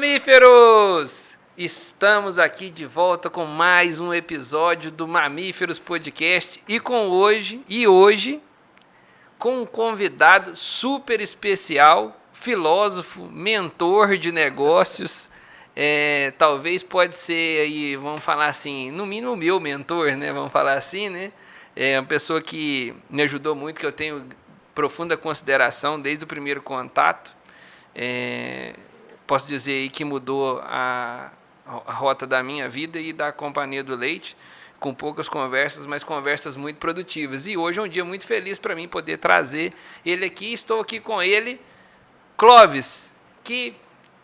mamíferos! Estamos aqui de volta com mais um episódio do Mamíferos Podcast e hoje com um convidado super especial, filósofo, mentor de negócios, talvez pode ser aí, vamos falar assim, no mínimo meu mentor, né? Vamos falar assim, né? É uma pessoa que me ajudou muito, que eu tenho profunda consideração desde o primeiro contato. Posso dizer aí que mudou a rota da minha vida e da Companhia do Leite, com poucas conversas, mas conversas muito produtivas. E hoje é um dia muito feliz para mim poder trazer ele aqui. Estou aqui com ele, Clóvis, que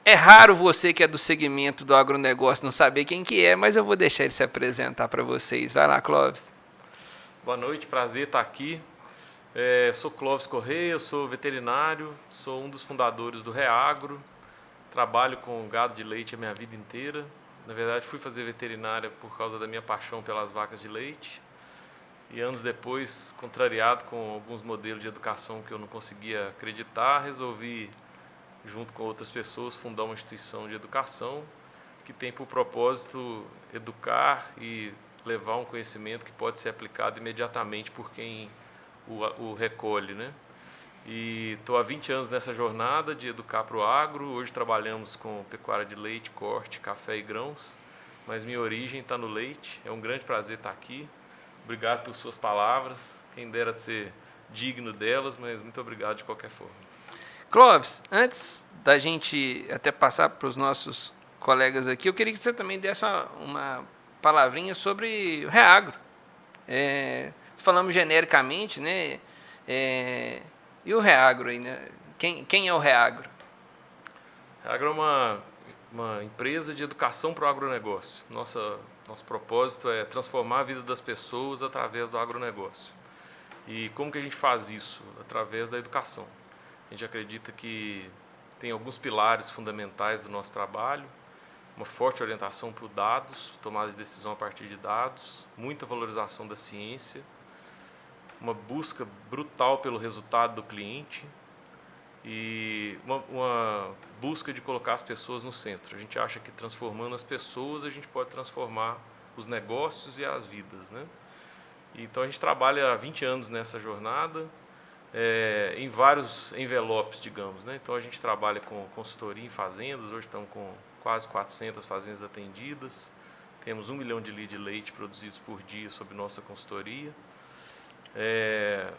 é raro você que é do segmento do agronegócio não saber quem que é, mas eu vou deixar ele se apresentar para vocês. Vai lá, Clóvis. Boa noite, prazer estar aqui. Sou Clóvis Correia, sou veterinário, sou um dos fundadores do Reagro, trabalho com gado de leite a minha vida inteira. Na verdade, fui fazer veterinária por causa da minha paixão pelas vacas de leite. E anos depois, contrariado com alguns modelos de educação que eu não conseguia acreditar, resolvi, junto com outras pessoas, fundar uma instituição de educação que tem por propósito educar e levar um conhecimento que pode ser aplicado imediatamente por quem o recolhe, né? E estou há 20 anos nessa jornada de educar para o agro. Hoje trabalhamos com pecuária de leite, corte, café e grãos, mas minha origem está no leite. É um grande prazer estar aqui. Obrigado por suas palavras. Quem dera ser digno delas, mas muito obrigado de qualquer forma. Clóvis, antes da gente até passar para os nossos colegas aqui, eu queria que você também desse uma palavrinha sobre o Reagro. Falamos genericamente, né? E o Reagro aí, né? Quem é o Reagro? Reagro é uma empresa de educação para o agronegócio. Nosso propósito é transformar a vida das pessoas através do agronegócio. E como que a gente faz isso? Através da educação. A gente acredita que tem alguns pilares fundamentais do nosso trabalho: uma forte orientação para os dados, tomada de decisão a partir de dados, muita valorização da ciência, uma busca brutal pelo resultado do cliente e uma busca de colocar as pessoas no centro. A gente acha que transformando as pessoas a gente pode transformar os negócios e as vidas, né? Então a gente trabalha há 20 anos nessa jornada, em vários envelopes, digamos, né? Então a gente trabalha com consultoria em fazendas. Hoje estamos com quase 400 fazendas atendidas, temos 1 milhão de litros de leite produzidos por dia sob nossa consultoria.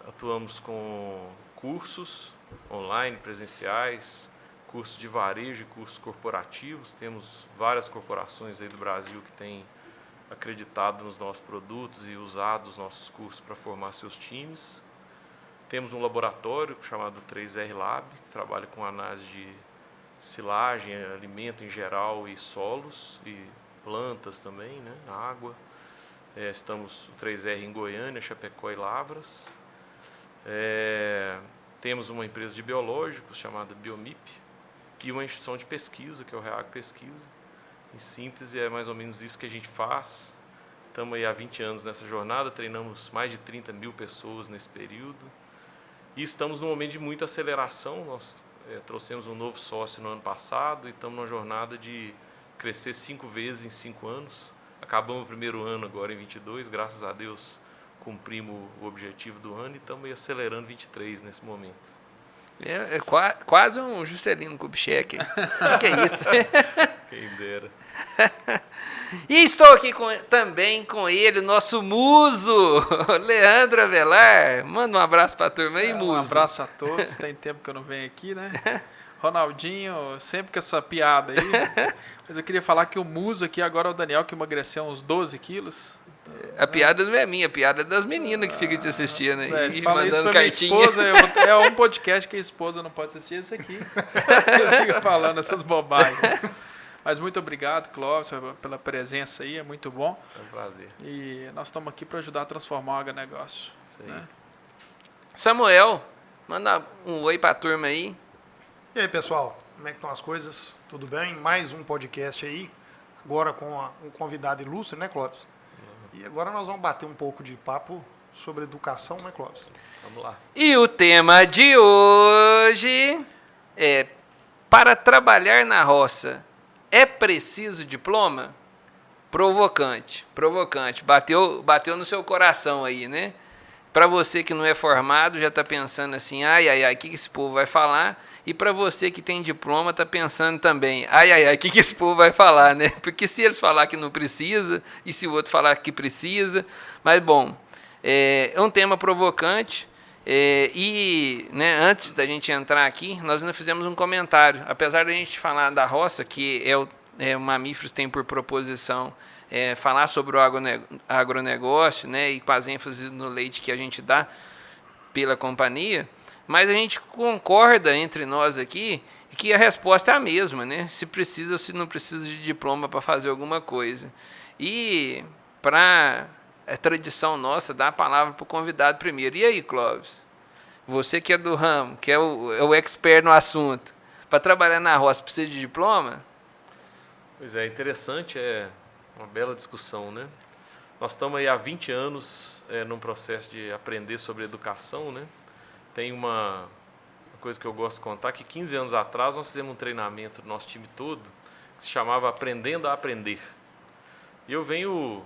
Atuamos com cursos online, presenciais, cursos de varejo e cursos corporativos. Temos várias corporações aí do Brasil que têm acreditado nos nossos produtos e usado os nossos cursos para formar seus times. Temos um laboratório chamado 3R Lab, que trabalha com análise de silagem, alimento em geral e solos e plantas também, né? Água. Estamos o 3R em Goiânia, Chapecó e Lavras. Temos uma empresa de biológicos chamada Biomip e uma instituição de pesquisa, que é o Reagro Pesquisa. Em síntese, é mais ou menos isso que a gente faz. Estamos aí há 20 anos nessa jornada, treinamos mais de 30 mil pessoas nesse período. E estamos num momento de muita aceleração. Nós trouxemos um novo sócio no ano passado e estamos numa jornada de crescer 5 vezes em 5 anos. Acabamos o primeiro ano agora em 22, graças a Deus cumprimos o objetivo do ano e estamos aí acelerando 23 nesse momento. Quase um Juscelino Kubitschek. Que é isso? Quem dera. E estou aqui também com ele, nosso muso, Leandro Avelar. Manda um abraço para a turma aí, muso. Um abraço a todos, tem tempo que eu não venho aqui, né? Ronaldinho, sempre com essa piada aí. Mas eu queria falar que o muso aqui agora é o Daniel, que emagreceu uns 12 quilos. A piada não é minha, a piada é das meninas que ficam te assistindo aí, fala isso mandando pra cartinha. minha esposa, é um podcast que a esposa não pode assistir, esse aqui. Eu fico falando essas bobagens. Mas muito obrigado, Clóvis, pela presença aí, é muito bom. É um prazer. E nós estamos aqui para ajudar a transformar o agronegócio. Isso aí. Né? Samuel, manda um oi para a turma aí. E aí, pessoal, como é que estão as coisas? Tudo bem? Mais um podcast aí, agora com um convidado ilustre, né, Clóvis? E agora nós vamos bater um pouco de papo sobre educação, né, Clóvis? Vamos lá. E o tema de hoje é: para trabalhar na roça, É preciso diploma? Provocante. Bateu no seu coração aí, né? Para você que não é formado, já está pensando assim, ai, o que esse povo vai falar? E para você que tem diploma, está pensando também, ai, o que esse povo vai falar, né? Porque se eles falar que não precisa, e se o outro falar que precisa, mas bom, é um tema provocante, e né, antes da gente entrar aqui, nós ainda fizemos um comentário, apesar da gente falar da roça, que o Mamíferos tem por proposição falar sobre o agronegócio, né, e com as ênfases no leite que a gente dá pela companhia, mas a gente concorda entre nós aqui que a resposta é a mesma, né? Se precisa ou se não precisa de diploma para fazer alguma coisa. E para a tradição nossa, dar a palavra para o convidado primeiro. E aí, Clóvis? Você que é do ramo, que é o expert no assunto, para trabalhar na roça precisa de diploma? Pois é, interessante, uma bela discussão, né? Nós estamos aí há 20 anos num processo de aprender sobre educação, né? Tem uma coisa que eu gosto de contar, que 15 anos atrás nós fizemos um treinamento do nosso time todo, que se chamava Aprendendo a Aprender. E eu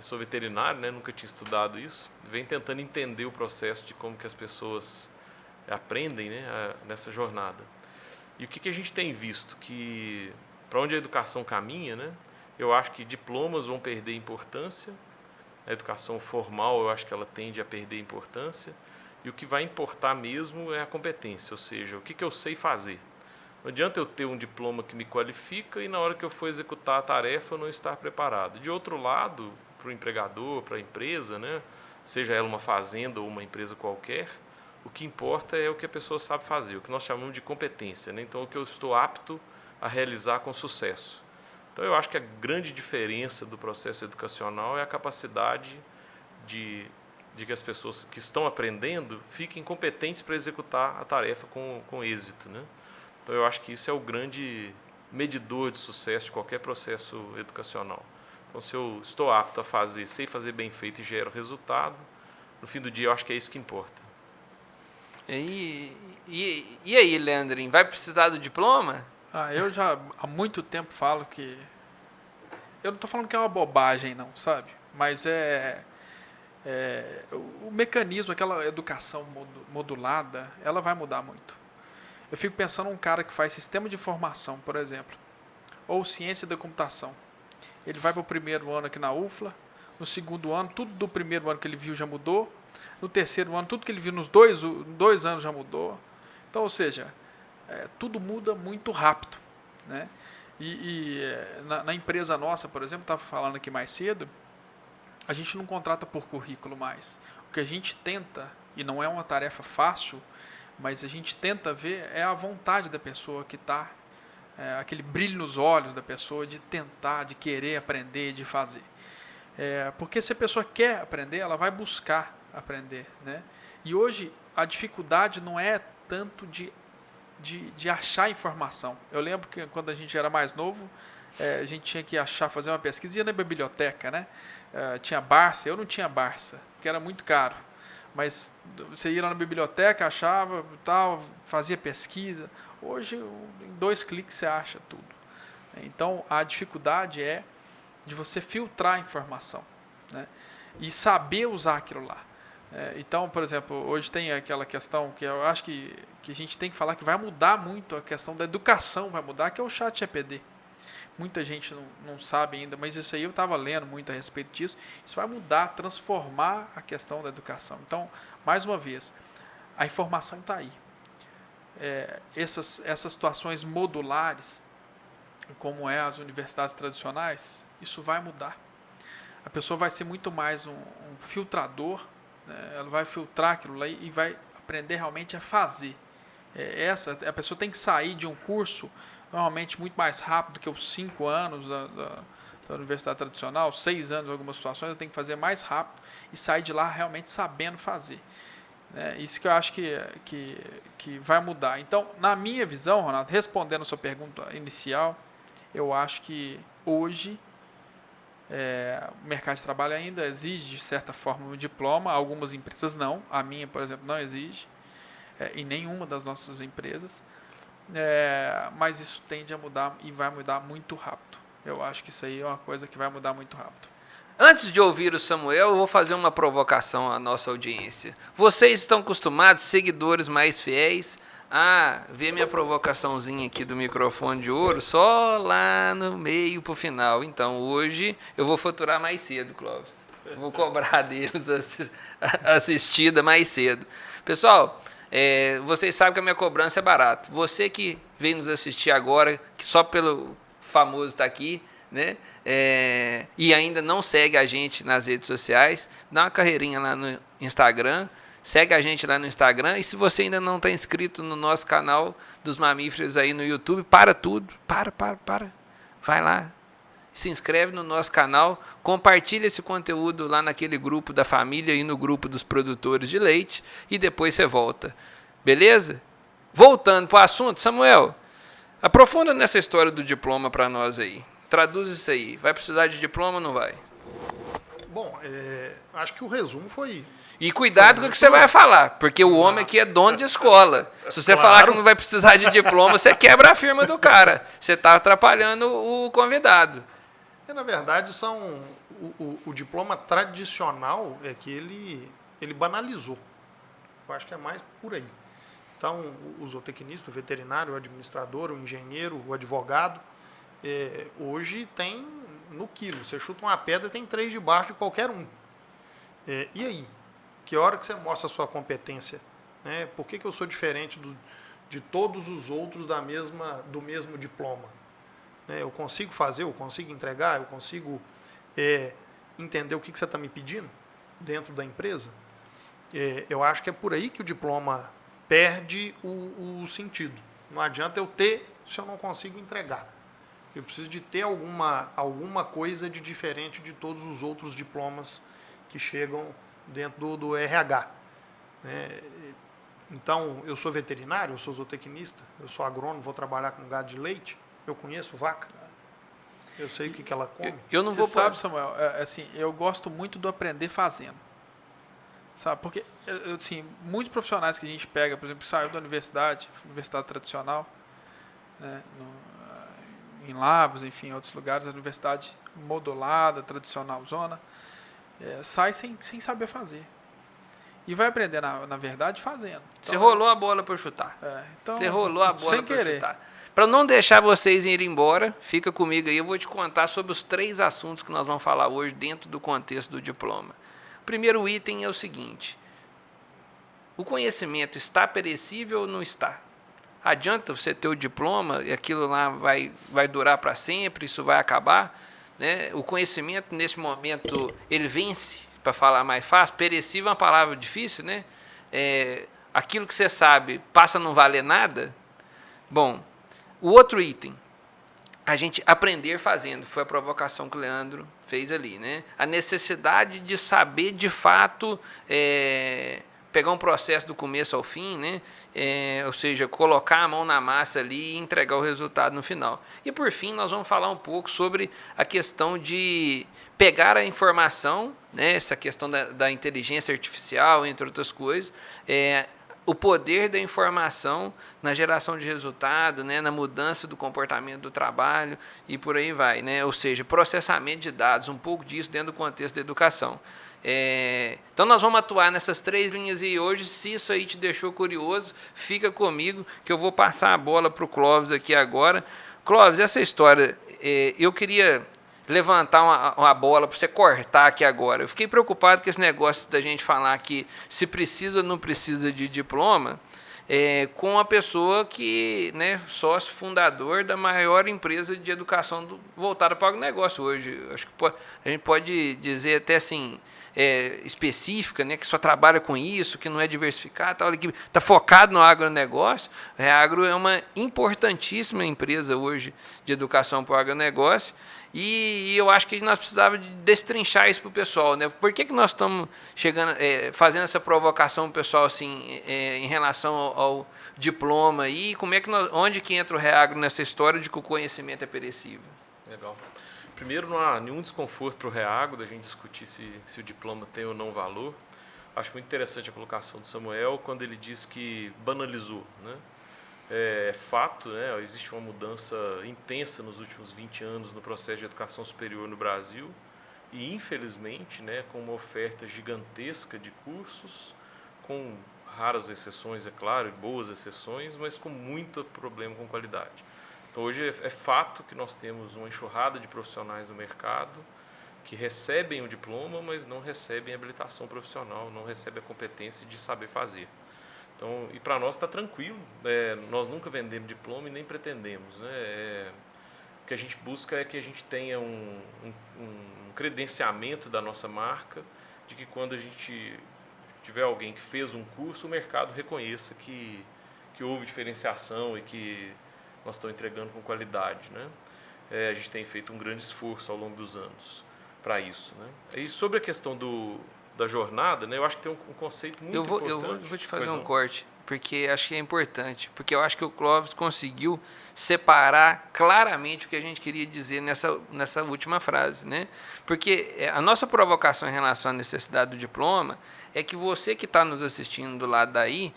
sou veterinário, né? Nunca tinha estudado isso, venho tentando entender o processo de como que as pessoas aprendem, né? Nessa jornada. E o que a gente tem visto? Que para onde a educação caminha, né? Eu acho que diplomas vão perder importância, a educação formal eu acho que ela tende a perder importância, e o que vai importar mesmo é a competência, ou seja, o que eu sei fazer. Não adianta eu ter um diploma que me qualifica e na hora que eu for executar a tarefa eu não estar preparado. De outro lado, para o empregador, para a empresa, né? Seja ela uma fazenda ou uma empresa qualquer, o que importa é o que a pessoa sabe fazer, o que nós chamamos de competência, né? Então, o que eu estou apto a realizar com sucesso. Então, eu acho que a grande diferença do processo educacional é a capacidade de que as pessoas que estão aprendendo fiquem competentes para executar a tarefa com êxito, né? Então, eu acho que isso é o grande medidor de sucesso de qualquer processo educacional. Então, se eu estou apto a fazer, sei fazer bem feito e gero resultado, no fim do dia, eu acho que é isso que importa. E aí, Leandrinho, vai precisar do diploma? Eu já há muito tempo falo que... Eu não estou falando que é uma bobagem, não, sabe? Mas o mecanismo, aquela educação modulada, ela vai mudar muito. Eu fico pensando um cara que faz sistema de informação, por exemplo, ou ciência da computação. Ele vai para o primeiro ano aqui na UFLA, no segundo ano, tudo do primeiro ano que ele viu já mudou, no terceiro ano, tudo que ele viu nos dois anos já mudou. Então, ou seja, tudo muda muito rápido, né? Na empresa nossa, por exemplo, estava falando aqui mais cedo, a gente não contrata por currículo mais. O que a gente tenta, e não é uma tarefa fácil, mas a gente tenta ver é a vontade da pessoa que está, aquele brilho nos olhos da pessoa de tentar, de querer aprender, de fazer. Porque se a pessoa quer aprender, ela vai buscar aprender, né? E hoje a dificuldade não é tanto de achar informação. Eu lembro que quando a gente era mais novo, a gente tinha que fazer uma pesquisa, ia na biblioteca, né? Tinha Barça, eu não tinha Barça, porque era muito caro. Mas você ia lá na biblioteca, achava, tal, fazia pesquisa. Hoje, em 2 cliques, você acha tudo. Então, a dificuldade é de você filtrar a informação, né? E saber usar aquilo lá. Então, por exemplo, hoje tem aquela questão que eu acho que a gente tem que falar que vai mudar muito, a questão da educação vai mudar, que é o ChatGPT. Muita gente não sabe ainda, mas isso aí eu estava lendo muito a respeito disso. Isso vai mudar, transformar a questão da educação. Então, mais uma vez, a informação está aí. Essas situações modulares, como as universidades tradicionais, isso vai mudar. A pessoa vai ser muito mais um filtrador, né? Ela vai filtrar aquilo lá e vai aprender realmente a fazer. A pessoa tem que sair de um curso normalmente muito mais rápido do que os 5 anos da universidade tradicional, 6 anos em algumas situações, ela tem que fazer mais rápido e sair de lá realmente sabendo fazer. Isso que eu acho que vai mudar. Então, na minha visão, Ronaldo, respondendo a sua pergunta inicial, eu acho que hoje o mercado de trabalho ainda exige, de certa forma, um diploma. Algumas empresas não. A minha, por exemplo, não exige. E nenhuma das nossas empresas. mas isso tende a mudar e vai mudar muito rápido. Eu acho que isso aí é uma coisa que vai mudar muito rápido. Antes de ouvir o Samuel, eu vou fazer uma provocação à nossa audiência. Vocês estão acostumados, seguidores mais fiéis, a ver minha provocaçãozinha aqui do microfone de ouro só lá no meio pro final. Então hoje eu vou faturar mais cedo, Clóvis. Vou cobrar deles a assistida mais cedo. Pessoal, vocês sabem que a minha cobrança é barata. Você que veio nos assistir agora, que só pelo famoso está aqui, né? E ainda não segue a gente nas redes sociais, dá uma carreirinha lá no Instagram, segue a gente lá no Instagram, e se você ainda não está inscrito no nosso canal dos Mamíferos aí no YouTube, para tudo, vai lá, se inscreve no nosso canal, compartilha esse conteúdo lá naquele grupo da família e no grupo dos produtores de leite, e depois você volta, beleza? Voltando para o assunto, Samuel, aprofunda nessa história do diploma para nós aí. Traduz isso aí. Vai precisar de diploma ou não vai? Bom, acho que o resumo foi... E cuidado com o que você vai falar, porque o homem aqui é dono de escola. Se você falar que não vai precisar de diploma, você quebra a firma do cara. Você está atrapalhando o convidado. Na verdade, o diploma tradicional é que ele banalizou. Eu acho que é mais por aí. Então, o zootecnista, o veterinário, o administrador, o engenheiro, o advogado, hoje tem no quilo. Você chuta uma pedra, tem 3 debaixo de qualquer um. E aí? Que hora que você mostra a sua competência? Né? Por que eu sou diferente de todos os outros do mesmo diploma? Eu consigo fazer, eu consigo entregar, eu consigo entender o que você está me pedindo dentro da empresa? Eu acho que é por aí que o diploma perde o sentido. Não adianta eu ter se eu não consigo entregar. Eu preciso de ter alguma coisa de diferente de todos os outros diplomas que chegam dentro do RH. Então, eu sou veterinário, eu sou zootecnista, eu sou agrônomo, vou trabalhar com gado de leite, eu conheço vaca, eu sei o que ela come. Eu não vou sabe, Samuel, assim, eu gosto muito do aprender fazendo. Sabe, porque assim, muitos profissionais que a gente pega, por exemplo, saiu da universidade tradicional, né, em Lavras, enfim, em outros lugares, a universidade modulada, tradicional, zona, sai sem saber fazer. E vai aprender, na verdade, fazendo. Então, você rolou a bola para chutar. Então, você rolou a bola sem para querer. chutar. Para não deixar vocês irem embora, fica comigo aí, eu vou te contar sobre os 3 assuntos que nós vamos falar hoje dentro do contexto do diploma. O primeiro item é o seguinte: o conhecimento está perecível ou não está? Adianta você ter o diploma e aquilo lá vai durar para sempre, isso vai acabar? Né? O conhecimento, nesse momento, ele vence, para falar mais fácil. Perecível é uma palavra difícil, né? Aquilo que você sabe passa a não valer nada. Bom, o outro item, a gente aprender fazendo, foi a provocação que o Leandro fez ali, né? A necessidade de saber, de fato, pegar um processo do começo ao fim, né? Ou seja, colocar a mão na massa ali e entregar o resultado no final. E, por fim, nós vamos falar um pouco sobre a questão de pegar a informação, né? Essa questão da inteligência artificial, entre outras coisas, o poder da informação na geração de resultado, né, na mudança do comportamento do trabalho e por aí vai, né? Ou seja, processamento de dados, um pouco disso dentro do contexto da educação. Então nós vamos atuar nessas 3 linhas e hoje, se isso aí te deixou curioso, fica comigo que eu vou passar a bola para o Clóvis aqui agora. Clóvis, essa história, eu queria levantar uma bola para você cortar aqui agora. Eu fiquei preocupado com esse negócio da gente falar que se precisa ou não precisa de diploma, com a pessoa que, né, sócio fundador da maior empresa de educação voltada para o negócio hoje. Acho que a gente pode dizer até assim, específica, né, que só trabalha com isso, que não é diversificado, tal, que está focado no agronegócio. A Agro é uma importantíssima empresa hoje de educação para o agronegócio. E eu acho que nós precisávamos de destrinchar isso para o pessoal, né? Por que nós estamos fazendo essa provocação para o pessoal assim, em relação ao diploma e como é que onde que entra o Reagro nessa história de que o conhecimento é perecível? Legal. Primeiro, não há nenhum desconforto para o Reagro da gente discutir se o diploma tem ou não valor. Acho muito interessante a colocação do Samuel quando ele diz que banalizou, né? É fato, né? Existe uma mudança intensa nos últimos 20 anos no processo de educação superior no Brasil e, infelizmente, né, com uma oferta gigantesca de cursos, com raras exceções, é claro, e boas exceções, mas com muito problema com qualidade. Então, hoje é fato que nós temos uma enxurrada de profissionais no mercado que recebem o diploma, mas não recebem a habilitação profissional, não recebem a competência de saber fazer. Então, e para nós está tranquilo, nós nunca vendemos diploma e nem pretendemos, né? O que a gente busca é que a gente tenha um credenciamento da nossa marca, de que quando a gente tiver alguém que fez um curso, o mercado reconheça que houve diferenciação e que nós estamos entregando com qualidade, né? A gente tem feito um grande esforço ao longo dos anos para isso, né? E sobre a questão da jornada, né, eu acho que tem um conceito muito importante. Eu vou te fazer um corte, porque acho que é importante, porque eu acho que o Clóvis conseguiu separar claramente o que a gente queria dizer nessa última frase, né? Porque a nossa provocação em relação à necessidade do diploma é que você que está nos assistindo do lado daí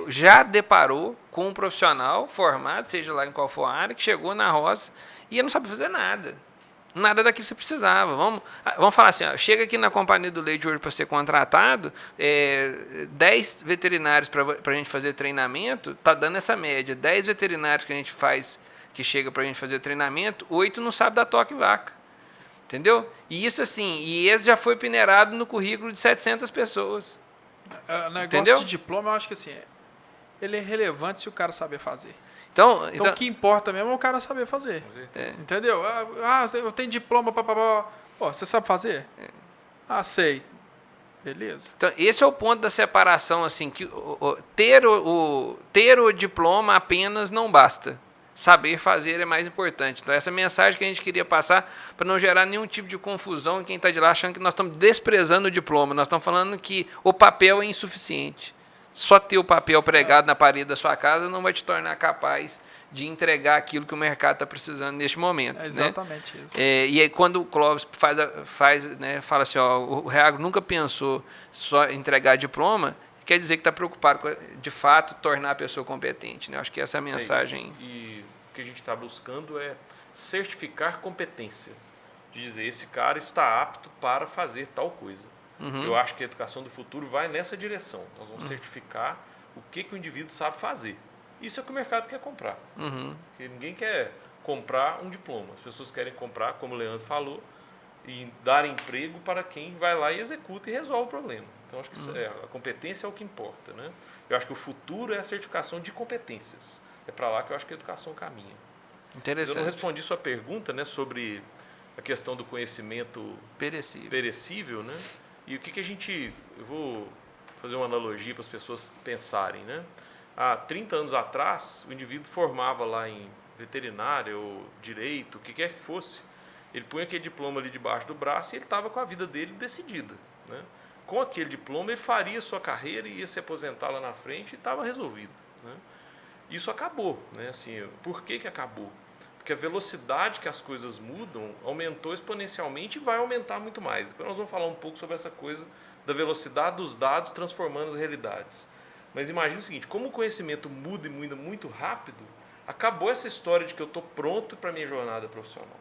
já deparou com um profissional formado, seja lá em qual for a área, que chegou na roça e não sabe fazer nada. Nada daquilo que você precisava. Vamos falar assim, ó, chega aqui na Companhia do Leite hoje para ser contratado, 10 veterinários para a gente fazer treinamento, está dando essa média. 10 veterinários que a gente faz, que chega para a gente fazer treinamento, 8 não sabem dar toque em vaca. Entendeu? E isso assim, e esse já foi peneirado no currículo de 700 pessoas. O negócio Entendeu? de diploma, eu acho que assim, ele é relevante se o cara saber fazer. Então o que importa mesmo é o cara saber fazer. Entendeu? Eu tenho diploma, papapá. Pô, você sabe fazer? Sei. Beleza. Então, esse é o ponto da separação, assim, que ter o diploma apenas não basta. Saber fazer é mais importante. Então, essa mensagem que a gente queria passar para não gerar nenhum tipo de confusão em quem está de lá achando que nós estamos desprezando o diploma. Nós estamos falando que o papel é insuficiente. Só ter o papel pregado na parede da sua casa não vai te tornar capaz de entregar aquilo que o mercado está precisando neste momento. É exatamente isso. E aí, quando o Clóvis fala assim, ó, o Reagro nunca pensou só em entregar diploma, quer dizer que está preocupado com, de fato, tornar a pessoa competente. Né? Acho que essa é a mensagem. E o que a gente está buscando é certificar competência. De dizer, esse cara está apto para fazer tal coisa. Eu acho que a educação do futuro vai nessa direção. Nós vamos certificar o que o indivíduo sabe fazer. Isso é o que o mercado quer comprar. Porque ninguém quer comprar um diploma. As pessoas querem comprar, como o Leandro falou, e dar emprego para quem vai lá e executa e resolve o problema. Então, acho que a competência é o que importa, né? Eu acho que o futuro é a certificação de competências. É para lá que eu acho que a educação caminha. Interessante. Eu não respondi sua pergunta, né, sobre a questão do conhecimento perecível, né? E o que a gente... Eu vou fazer uma analogia para as pessoas pensarem, né? Há 30 anos atrás, o indivíduo formava lá em veterinária ou direito, o que quer que fosse. Ele punha aquele diploma ali debaixo do braço e ele estava com a vida dele decidida, né? Com aquele diploma, ele faria sua carreira e ia se aposentar lá na frente e estava resolvido, né? Isso acabou, né? Assim, por que acabou? Porque a velocidade que as coisas mudam aumentou exponencialmente e vai aumentar muito mais. Depois nós vamos falar um pouco sobre essa coisa da velocidade dos dados transformando as realidades. Mas imagine o seguinte, como o conhecimento muda e muda muito rápido, acabou essa história de que eu estou pronto para a minha jornada profissional.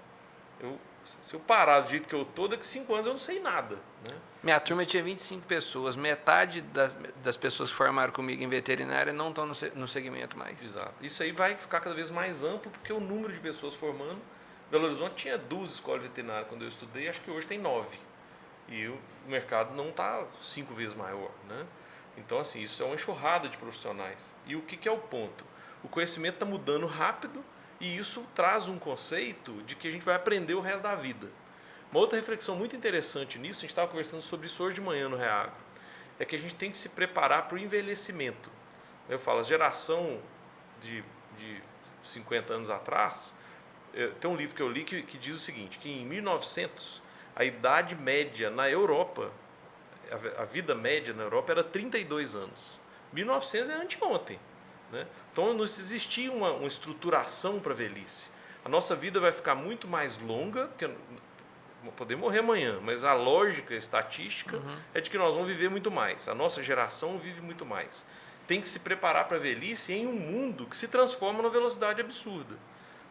Se eu parar do jeito que eu estou, daqui a 5 anos eu não sei nada, né? Minha turma tinha 25 pessoas, metade das pessoas que formaram comigo em veterinária não estão no segmento mais. Exato. Isso aí vai ficar cada vez mais amplo, porque o número de pessoas formando... Belo Horizonte tinha 2 escolas veterinárias quando eu estudei, acho que hoje tem 9. E o mercado não está 5 vezes maior, né? Então, assim, isso é uma enxurrada de profissionais. E o que é o ponto? O conhecimento está mudando rápido e isso traz um conceito de que a gente vai aprender o resto da vida. Uma outra reflexão muito interessante nisso, a gente estava conversando sobre isso hoje de manhã no Reagro, é que a gente tem que se preparar para o envelhecimento. Eu falo, a geração de 50 anos atrás, tem um livro que eu li que diz o seguinte, que em 1900, a idade média na Europa, a vida média na Europa era 32 anos. 1900 é anteontem, né? Então não existia uma estruturação para a velhice. A nossa vida vai ficar muito mais longa, porque poder morrer amanhã, mas a lógica estatística é de que nós vamos viver muito mais. A nossa geração vive muito mais. tem que se preparar para a velhice em um mundo que se transforma numa velocidade absurda.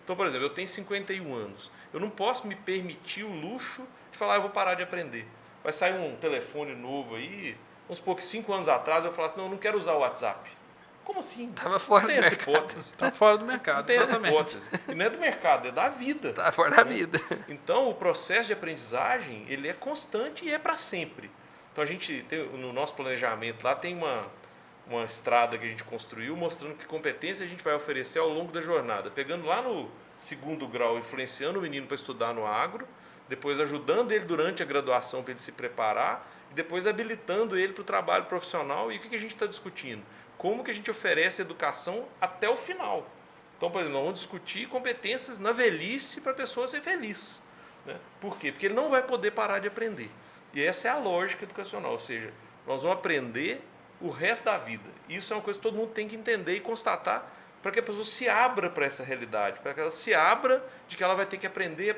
Então, por exemplo, eu tenho 51 anos. Eu não posso me permitir o luxo de falar, eu vou parar de aprender. Vai sair um telefone novo aí, vamos supor que 5 anos atrás eu falasse, não, eu não quero usar o WhatsApp. Como assim? Tava fora Não tem do essa mercado. hipótese. Tá fora do mercado, Não tem essa exatamente. hipótese. E não é do mercado, é da vida. Tava fora da vida. Então, o processo de aprendizagem, ele é constante e é para sempre. Então, a gente tem, no nosso planejamento lá, tem uma estrada que a gente construiu mostrando que competência a gente vai oferecer ao longo da jornada. Pegando lá no 2º grau, influenciando o menino para estudar no agro, depois ajudando ele durante a graduação para ele se preparar e depois habilitando ele para o trabalho profissional. E o que a gente está discutindo? Como que a gente oferece educação até o final. Então, por exemplo, nós vamos discutir competências na velhice para a pessoa ser feliz. Né? Por quê? Porque ele não vai poder parar de aprender. E essa é a lógica educacional, ou seja, nós vamos aprender o resto da vida. Isso é uma coisa que todo mundo tem que entender e constatar para que a pessoa se abra para essa realidade, para que ela se abra de que ela vai ter que aprender.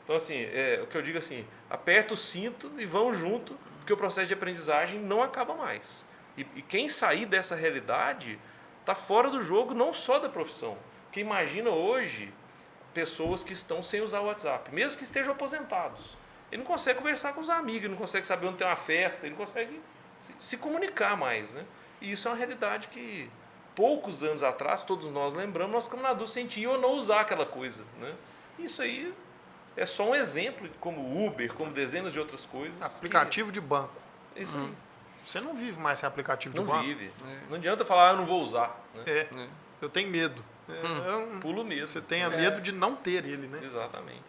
Então, assim, o que eu digo assim, aperta o cinto e vão junto, porque o processo de aprendizagem não acaba mais. E quem sair dessa realidade está fora do jogo, não só da profissão. Porque imagina hoje pessoas que estão sem usar o WhatsApp, mesmo que estejam aposentados. Ele não consegue conversar com os amigos, ele não consegue saber onde tem uma festa, ele não consegue se comunicar mais. Né? E isso é uma realidade que, poucos anos atrás, todos nós lembramos, nós ficamos na dúvida se a gente ia ou não usar aquela coisa. Né? Isso aí é só um exemplo, como Uber, como dezenas de outras coisas. Aplicativo de banco. Isso aí. Você não vive mais sem aplicativo de Não banco. vive. Não adianta falar, eu não vou usar. Né? Eu tenho medo. Pulo mesmo. Você tenha medo de não ter ele, né? Exatamente.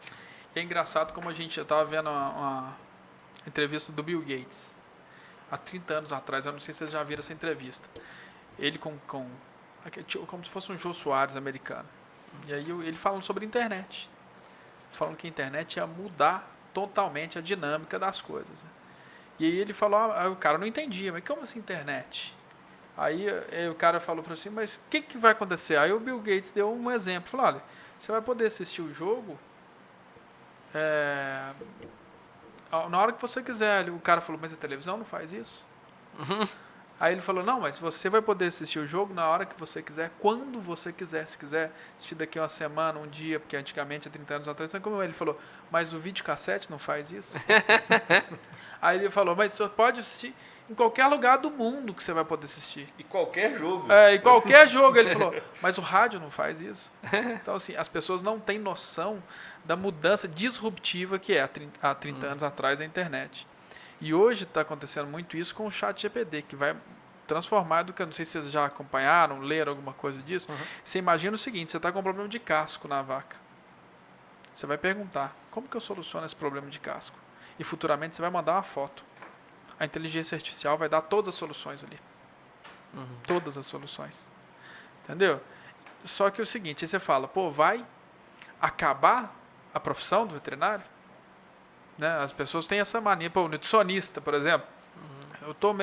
E é engraçado como eu estava vendo uma entrevista do Bill Gates, há 30 anos atrás, eu não sei se vocês já viram essa entrevista. Ele como se fosse um Jô Soares americano. E aí ele falando sobre a internet. Falando que a internet ia mudar totalmente a dinâmica das coisas. Né? E aí ele falou, aí o cara não entendia, mas como assim internet? Aí o cara falou para assim, mas o que vai acontecer? Aí o Bill Gates deu um exemplo, falou, olha, você vai poder assistir o jogo na hora que você quiser. O cara falou, mas a televisão não faz isso? Aí ele falou, não, mas você vai poder assistir o jogo na hora que você quiser, quando você quiser. Se quiser assistir daqui uma semana, um dia, porque antigamente, há 30 anos atrás, como ele falou, mas o videocassete não faz isso? Aí ele falou, mas você pode assistir em qualquer lugar do mundo que você vai poder assistir. E qualquer jogo. E qualquer jogo. Ele falou, mas o rádio não faz isso. Então, assim, as pessoas não têm noção da mudança disruptiva que é há 30 anos atrás a internet. E hoje está acontecendo muito isso com o ChatGPT, que vai transformar do que, não sei se vocês já acompanharam, leram alguma coisa disso. Você imagina o seguinte, você está com um problema de casco na vaca. Você vai perguntar, como que eu soluciono esse problema de casco? E futuramente você vai mandar uma foto. A inteligência artificial vai dar todas as soluções ali. Todas as soluções. Entendeu? Só que é o seguinte, aí você fala, vai acabar a profissão do veterinário? Né? As pessoas têm essa mania. O nutricionista, por exemplo, eu tô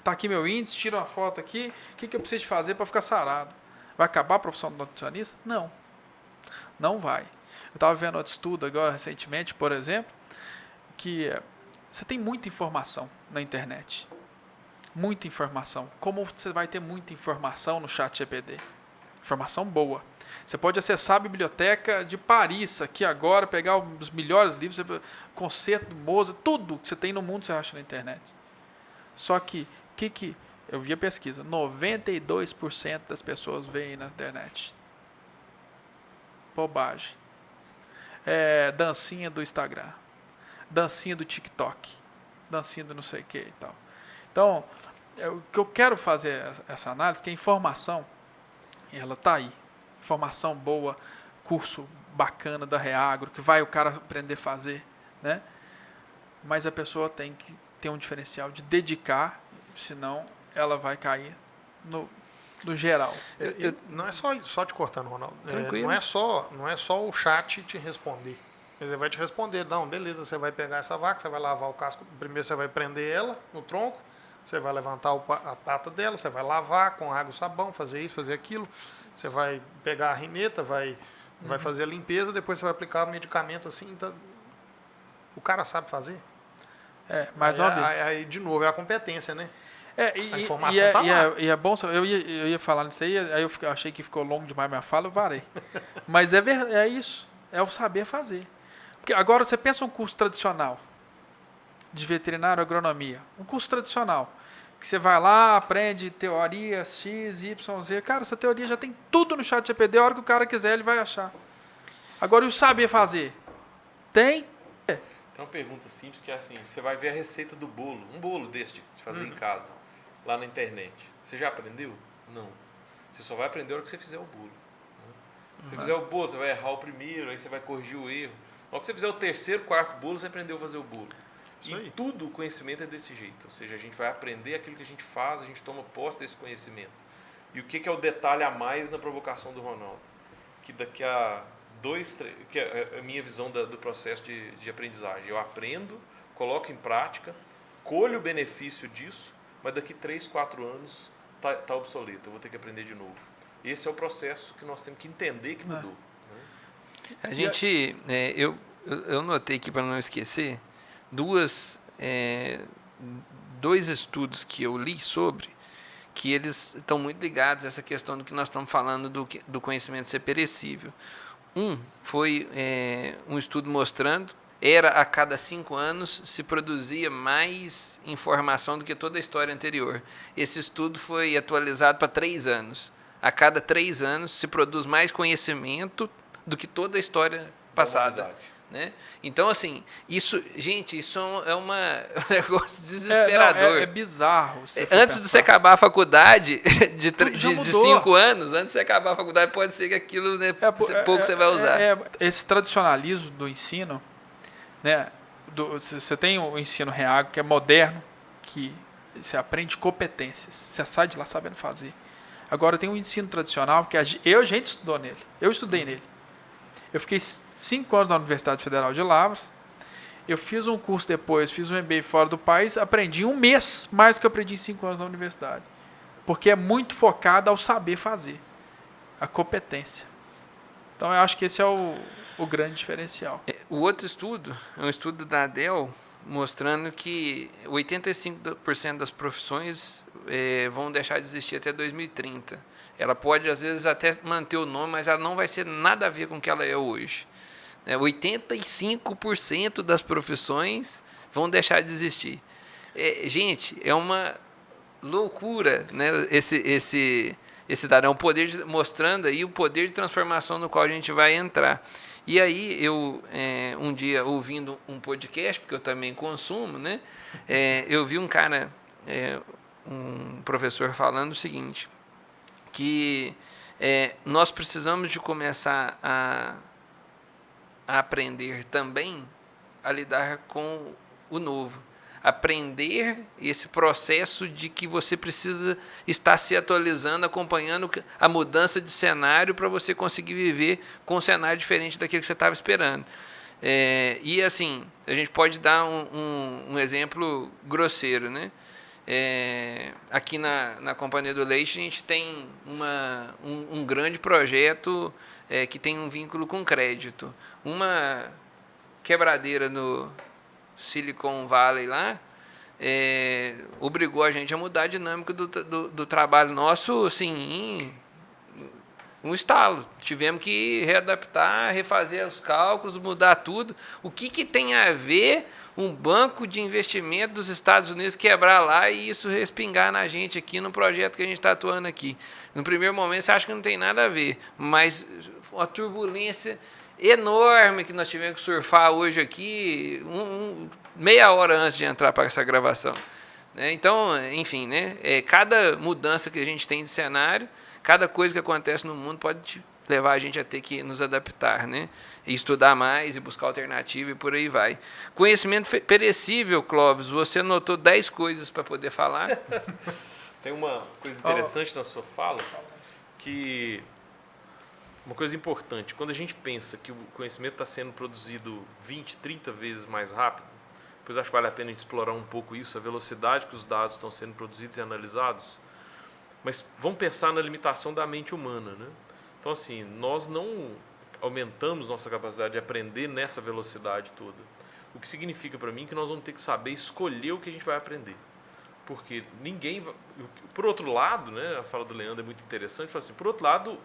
tá aqui meu índice, tira uma foto aqui, o que eu preciso de fazer para ficar sarado? Vai acabar a profissão do nutricionista? Não. Não vai. Eu estava vendo outro estudo agora, recentemente, por exemplo, que você tem muita informação na internet. Muita informação. Como você vai ter muita informação no ChatGPT? Informação boa. Você pode acessar a biblioteca de Paris aqui agora, pegar os melhores livros, concerto do Mozart, tudo que você tem no mundo você acha na internet. Só que eu vi a pesquisa, 92% das pessoas veem na internet. Bobagem. Dancinha do Instagram, dancinha do TikTok, dancinha do não sei o que e tal. Então, o que eu quero fazer essa análise, que a informação, ela está aí. Informação boa, curso bacana da Reagro, que vai o cara aprender a fazer, né? Mas a pessoa tem que ter um diferencial de dedicar, senão ela vai cair no geral. Não é só te cortando, Ronaldo. Tranquilo. Não é só o chat te responder. Ele vai te responder, não, beleza, você vai pegar essa vaca, você vai lavar o casco, primeiro você vai prender ela no tronco, você vai levantar a pata dela, você vai lavar com água e sabão, fazer isso, fazer aquilo, você vai pegar a rineta, vai fazer a limpeza, depois você vai aplicar o medicamento assim, então, o cara sabe fazer. Mais uma vez. Aí, de novo, é a competência, né? A informação tá lá. E é bom, eu ia falar nisso aí eu achei que ficou longo demais minha fala, eu varei. Mas é isso, é o saber fazer. Porque agora você pensa um curso tradicional de veterinário agronomia, um curso tradicional, que você vai lá, aprende teoria X, Y, Z. Cara, essa teoria já tem tudo no chat GPT, a hora que o cara quiser ele vai achar. Agora, e o saber fazer? Tem? Tem uma pergunta simples que é assim, você vai ver a receita do bolo, um bolo desse de fazer em casa, lá na internet. Você já aprendeu? Não. Você só vai aprender a hora que você fizer o bolo. Se você fizer o bolo, você vai errar o primeiro, aí você vai corrigir o erro. Na hora que você fizer o terceiro, quarto bolo, você aprendeu a fazer o bolo. E tudo o conhecimento é desse jeito. Ou seja, a gente vai aprender aquilo que a gente faz, a gente toma posse desse conhecimento. E o que é o detalhe a mais na provocação do Ronaldo? Que daqui a 2, 3... Que é a minha visão do processo de aprendizagem. Eu aprendo, coloco em prática, colho o benefício disso, mas daqui 3, 4 anos está obsoleto. Eu vou ter que aprender de novo. Esse é o processo que nós temos que entender que mudou. A gente... eu notei aqui, para não esquecer, dois estudos que eu li sobre, que eles estão muito ligados a essa questão do que nós estamos falando do conhecimento ser perecível. Um foi um estudo mostrando, a cada 5 anos se produzia mais informação do que toda a história anterior. Esse estudo foi atualizado para 3 anos. A cada 3 anos se produz mais conhecimento do que toda a história passada. Né? Então, assim, isso é um negócio desesperador. É bizarro. Antes de você acabar a faculdade, de 5 anos, antes de você acabar a faculdade, pode ser que aquilo, né, pouco você vai usar. Esse tradicionalismo do ensino, né, você tem o ensino real, que é moderno, que você aprende competências, você sai de lá sabendo fazer. Agora tem o ensino tradicional, que a gente estudou nele, eu estudei nele. Eu fiquei 5 anos na Universidade Federal de Lavras. Eu fiz um curso depois, fiz um MBA fora do país, aprendi em 1 mês mais do que eu aprendi em 5 anos na universidade. Porque é muito focado ao saber fazer, a competência. Então eu acho que esse é o grande diferencial. O outro estudo é um estudo da ADEL, mostrando que 85% das profissões vão deixar de existir até 2030. Ela pode, às vezes, até manter o nome, mas ela não vai ser nada a ver com o que ela é hoje. 85% das profissões vão deixar de existir. Gente, é uma loucura, né? Esse dado. É um poder mostrando aí o poder de transformação no qual a gente vai entrar. E aí, eu, um dia, ouvindo um podcast, porque eu também consumo, né? Eu vi um cara, um professor, falando o seguinte, que nós precisamos de começar a aprender também a lidar com o novo. Aprender esse processo de que você precisa estar se atualizando, acompanhando a mudança de cenário para você conseguir viver com um cenário diferente daquele que você estava esperando. E assim, a gente pode dar um exemplo grosseiro, né? Aqui na Companhia do Leite a gente tem um grande projeto que tem um vínculo com crédito. Uma quebradeira no Silicon Valley lá obrigou a gente a mudar a dinâmica do trabalho nosso, assim, em um estalo. Tivemos que readaptar, refazer os cálculos, mudar tudo. O que tem a ver um banco de investimento dos Estados Unidos quebrar lá e isso respingar na gente aqui no projeto que a gente está atuando aqui? No primeiro momento você acha que não tem nada a ver, mas uma turbulência enorme que nós tivemos que surfar hoje aqui, meia hora antes de entrar para essa gravação. Então, enfim, né? Cada mudança que a gente tem de cenário, cada coisa que acontece no mundo pode levar a gente a ter que nos adaptar, né? E estudar mais e buscar alternativa e por aí vai. Conhecimento perecível, Clóvis, você anotou 10 coisas para poder falar? Tem uma coisa interessante na sua fala, que uma coisa importante, quando a gente pensa que o conhecimento está sendo produzido 20, 30 vezes mais rápido, depois acho que vale a pena a gente explorar um pouco isso, a velocidade que os dados estão sendo produzidos e analisados, mas vamos pensar na limitação da mente humana, né? Então, assim, nós não aumentamos nossa capacidade de aprender nessa velocidade toda. O que significa para mim que nós vamos ter que saber escolher o que a gente vai aprender. Porque ninguém... Por outro lado, né, a fala do Leandro é muito interessante, fala assim, por outro lado,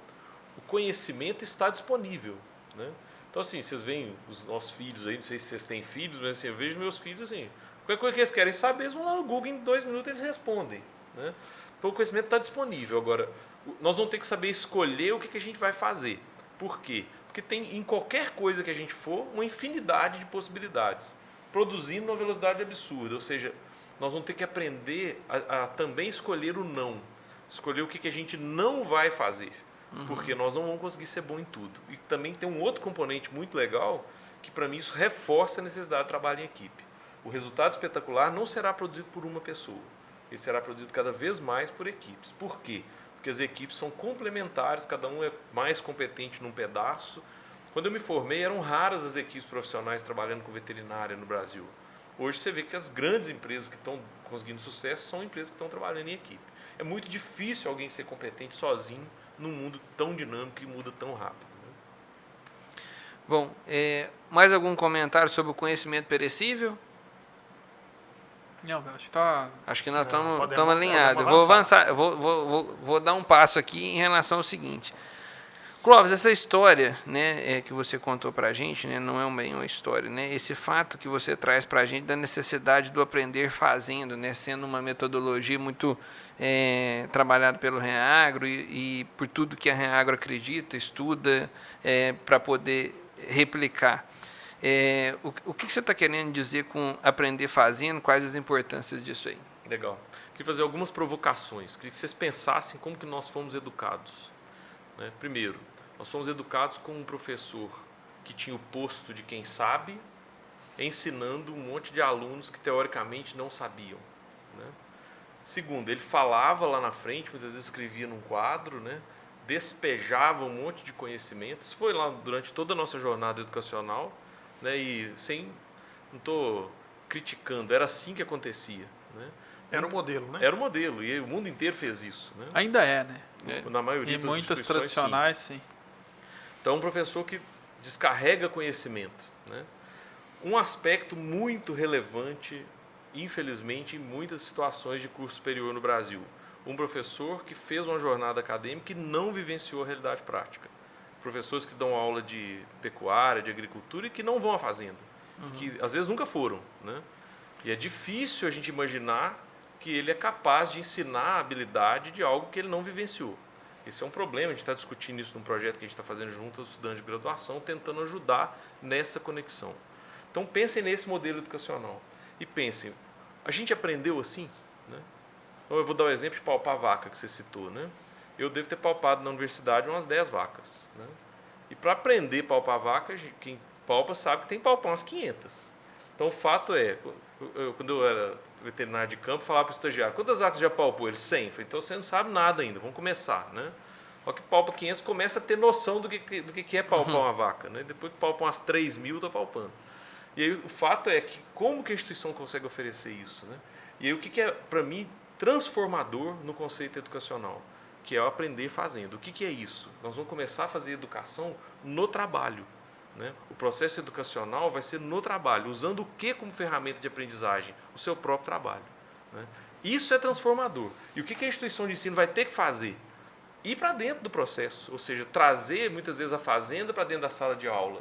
o conhecimento está disponível, né? Então, assim, vocês veem os nossos filhos aí, não sei se vocês têm filhos, mas assim, eu vejo meus filhos assim, qualquer coisa que eles querem saber, eles vão lá no Google, em 2 minutos eles respondem, né? Então, o conhecimento está disponível. Agora, nós vamos ter que saber escolher o que a gente vai fazer. Por quê? Porque tem, em qualquer coisa que a gente for, uma infinidade de possibilidades, produzindo uma velocidade absurda. Ou seja, nós vamos ter que aprender a também escolher o não. Escolher o que a gente não vai fazer. Porque nós não vamos conseguir ser bom em tudo. E também tem um outro componente muito legal, que para mim isso reforça a necessidade de trabalho em equipe. O resultado espetacular não será produzido por uma pessoa. Ele será produzido cada vez mais por equipes. Por quê? Porque as equipes são complementares, cada um é mais competente num pedaço. Quando eu me formei, eram raras as equipes profissionais trabalhando com veterinária no Brasil. Hoje você vê que as grandes empresas que estão conseguindo sucesso são empresas que estão trabalhando em equipe. É muito difícil alguém ser competente sozinho num mundo tão dinâmico e muda tão rápido. Né? Bom, mais algum comentário sobre o conhecimento perecível? Não, acho que tá... Acho que nós estamos podemos alinhados. Eu vou avançar, eu vou dar um passo aqui em relação ao seguinte. Clóvis, essa história, né, que você contou para a gente, né, não é bem uma história, né, esse fato que você traz para a gente da necessidade do aprender fazendo, né, sendo uma metodologia muito trabalhada pelo Reagro e por tudo que a Reagro acredita, estuda, para poder replicar. O que você está querendo dizer com aprender fazendo? Quais as importâncias disso aí? Legal. Queria fazer algumas provocações. Queria que vocês pensassem como que nós fomos educados. Né? Primeiro, nós fomos educados com um professor que tinha o posto de quem sabe, ensinando um monte de alunos que teoricamente não sabiam. Né? Segundo, ele falava lá na frente, muitas vezes escrevia num quadro, né? Despejava um monte de conhecimento. Isso foi lá durante toda a nossa jornada educacional, né? E não estou criticando, era assim que acontecia. Né? Era o modelo, né? Era o modelo, e o mundo inteiro fez isso. Né? Ainda é, né? Na maioria Em das muitas instituições, tradicionais, sim. Então, um professor que descarrega conhecimento. Né? Um aspecto muito relevante, infelizmente, em muitas situações de curso superior no Brasil. Um professor que fez uma jornada acadêmica e não vivenciou a realidade prática. Professores que dão aula de pecuária, de agricultura e que não vão à fazenda. Que às vezes nunca foram. Né? E é difícil a gente imaginar que ele é capaz de ensinar a habilidade de algo que ele não vivenciou. Esse é um problema, a gente está discutindo isso num projeto que a gente está fazendo junto aos estudantes de graduação, tentando ajudar nessa conexão. Então pensem nesse modelo educacional e pensem, a gente aprendeu assim? Né? Então, eu vou dar o exemplo de palpar vaca que você citou. Né? Eu devo ter palpado na universidade umas 10 vacas. Né? E para aprender a palpar vaca, quem palpa sabe que tem que palpar umas 500. Então o fato é, quando eu era veterinário de campo, falava para o estagiário, quantas vacas já palpou? Ele 100. Falei, então você não sabe nada ainda, vamos começar. Né? Só que palpa 500, começa a ter noção do que é palpar uma vaca. Né? Depois que palpa umas 3.000, está palpando. E aí o fato é que como que a instituição consegue oferecer isso? Né? E aí o que é, para mim, transformador no conceito educacional? Que é o aprender fazendo. O que é isso? Nós vamos começar a fazer educação no trabalho. Né? O processo educacional vai ser no trabalho, usando o que como ferramenta de aprendizagem? O seu próprio trabalho. Né? Isso é transformador. E o que a instituição de ensino vai ter que fazer? Ir para dentro do processo, ou seja, trazer muitas vezes a fazenda para dentro da sala de aula.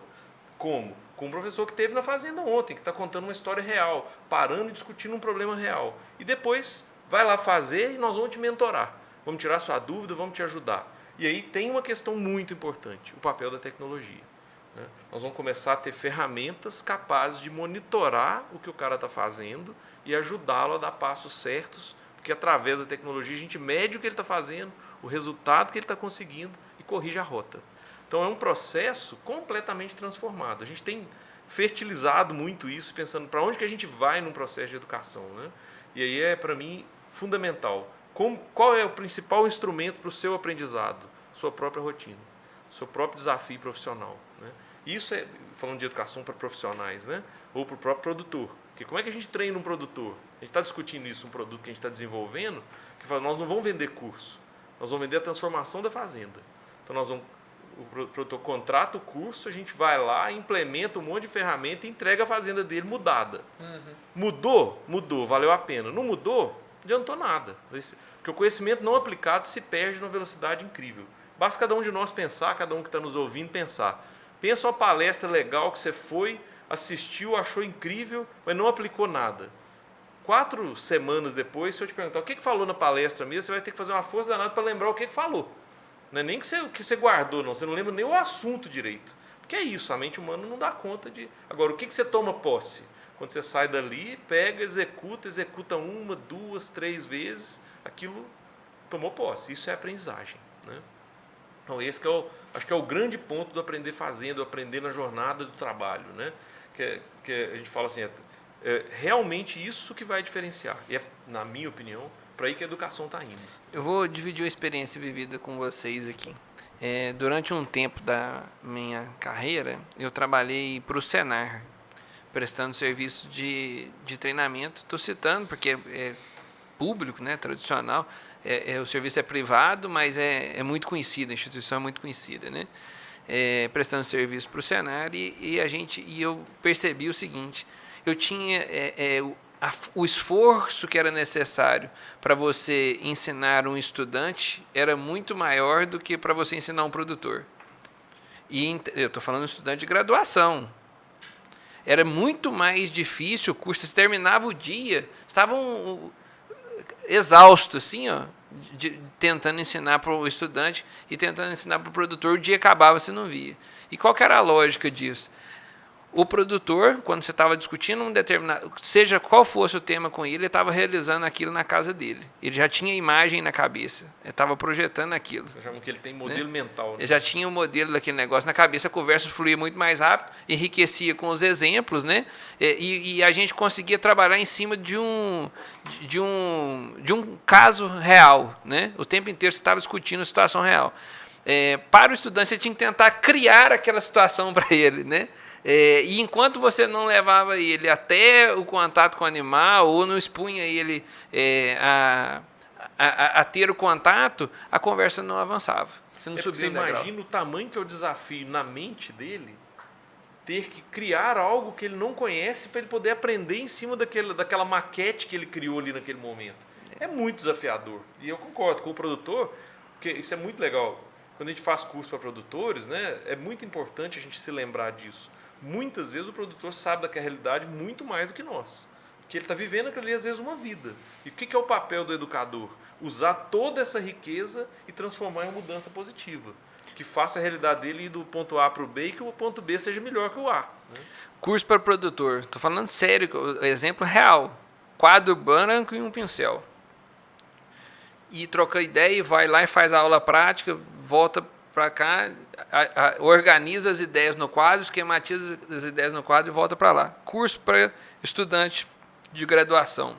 Como? Com um professor que esteve na fazenda ontem, que está contando uma história real, parando e discutindo um problema real. E depois vai lá fazer e nós vamos te mentorar. Vamos tirar sua dúvida, vamos te ajudar. E aí tem uma questão muito importante, o papel da tecnologia. Né? Nós vamos começar a ter ferramentas capazes de monitorar o que o cara está fazendo e ajudá-lo a dar passos certos, porque através da tecnologia a gente mede o que ele está fazendo, o resultado que ele está conseguindo e corrige a rota. Então é um processo completamente transformado. A gente tem fertilizado muito isso, pensando para onde que a gente vai num processo de educação. Né? E aí é, para mim, fundamental. Qual é o principal instrumento para o seu aprendizado? Sua própria rotina, seu próprio desafio profissional. Né? Isso é, falando de educação para profissionais, né? Ou para o próprio produtor. Porque como é que a gente treina um produtor? A gente está discutindo isso, um produto que a gente está desenvolvendo, que fala, nós não vamos vender curso, nós vamos vender a transformação da fazenda. Então o produtor contrata o curso, a gente vai lá, implementa um monte de ferramenta e entrega a fazenda dele mudada. Mudou? Mudou, valeu a pena. Não mudou? adiantou nada. Porque o conhecimento não aplicado se perde numa velocidade incrível. Basta cada um de nós pensar, cada um que está nos ouvindo pensar. Pensa uma palestra legal que você foi, assistiu, achou incrível, mas não aplicou nada. 4 semanas depois, se eu te perguntar o que falou na palestra mesmo, você vai ter que fazer uma força danada para lembrar o que falou. Não é nem o que você guardou, não. Você não lembra nem o assunto direito. Porque é isso, a mente humana não dá conta de... Agora, o que você toma posse? Quando você sai dali, pega, executa 1, 2, 3 vezes, aquilo tomou posse. Isso é aprendizagem, né? Então, esse que acho que é o grande ponto do aprender fazendo, aprender na jornada do trabalho, né? Que a gente fala assim, é realmente isso que vai diferenciar. E é, na minha opinião, para aí que a educação está indo. Eu vou dividir uma experiência vivida com vocês aqui. Durante um tempo da minha carreira, eu trabalhei para o Senar, prestando serviço de treinamento. Estou citando porque é público, né, tradicional. O serviço é privado, mas é muito conhecido, a instituição é muito conhecida, né? Prestando serviço para o Senar e eu percebi o seguinte: eu tinha o esforço que era necessário para você ensinar um estudante era muito maior do que para você ensinar um produtor. E eu estou falando de um estudante de graduação. Era muito mais difícil o curso. Você terminava o dia, estavam exaustos, assim, ó, tentando ensinar para o estudante e tentando ensinar para o produtor. O dia acabava, você não via. E qual que era a lógica disso? O produtor, quando você estava discutindo um determinado, seja qual fosse o tema com ele estava realizando aquilo na casa dele. Ele já tinha a imagem na cabeça, ele estava projetando aquilo. Você chama que ele tem modelo mental, né? Ele já tinha o modelo daquele negócio na cabeça, a conversa fluía muito mais rápido, enriquecia com os exemplos, né? E a gente conseguia trabalhar em cima de um caso real, né? O tempo inteiro você estava discutindo a situação real. Para o estudante, você tinha que tentar criar aquela situação para ele, né? E enquanto você não levava ele até o contato com o animal ou não expunha ele a ter o contato, a conversa não avançava. Você não subia o degrau. Você imagina o tamanho que é o desafio na mente dele ter que criar algo que ele não conhece para ele poder aprender em cima daquela maquete que ele criou ali naquele momento. É muito desafiador. E eu concordo com o produtor, porque isso é muito legal. Quando a gente faz curso para produtores, né, é muito importante a gente se lembrar disso. Muitas vezes o produtor sabe daquela realidade muito mais do que nós. Porque ele está vivendo aquilo ali, às vezes, uma vida. E o que é o papel do educador? Usar toda essa riqueza e transformar em uma mudança positiva. Que faça a realidade dele ir do ponto A para o B e que o ponto B seja melhor que o A. Né? Curso para produtor. Estou falando sério, exemplo real. Quadro branco e um pincel. E troca ideia e vai lá e faz a aula prática, volta para cá, organiza as ideias no quadro, esquematiza as ideias no quadro e volta para lá. Curso para estudante de graduação.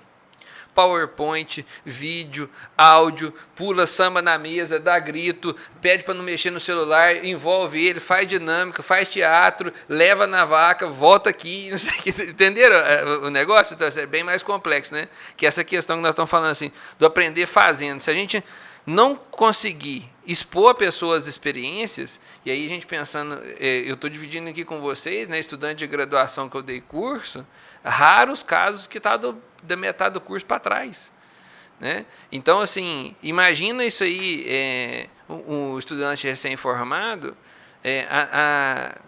PowerPoint, vídeo, áudio, pula samba na mesa, dá grito, pede para não mexer no celular, envolve ele, faz dinâmica, faz teatro, leva na vaca, volta aqui, não sei o que. Entenderam o negócio? Então, é bem mais complexo, né? Que essa questão que nós estamos falando assim, do aprender fazendo. Se a gente não conseguir expor a pessoa as experiências, e aí a gente pensando, eu estou dividindo aqui com vocês, né, estudante de graduação que eu dei curso, raros casos que está da metade do curso para trás, né? Então, assim, imagina isso aí, um estudante recém-formado,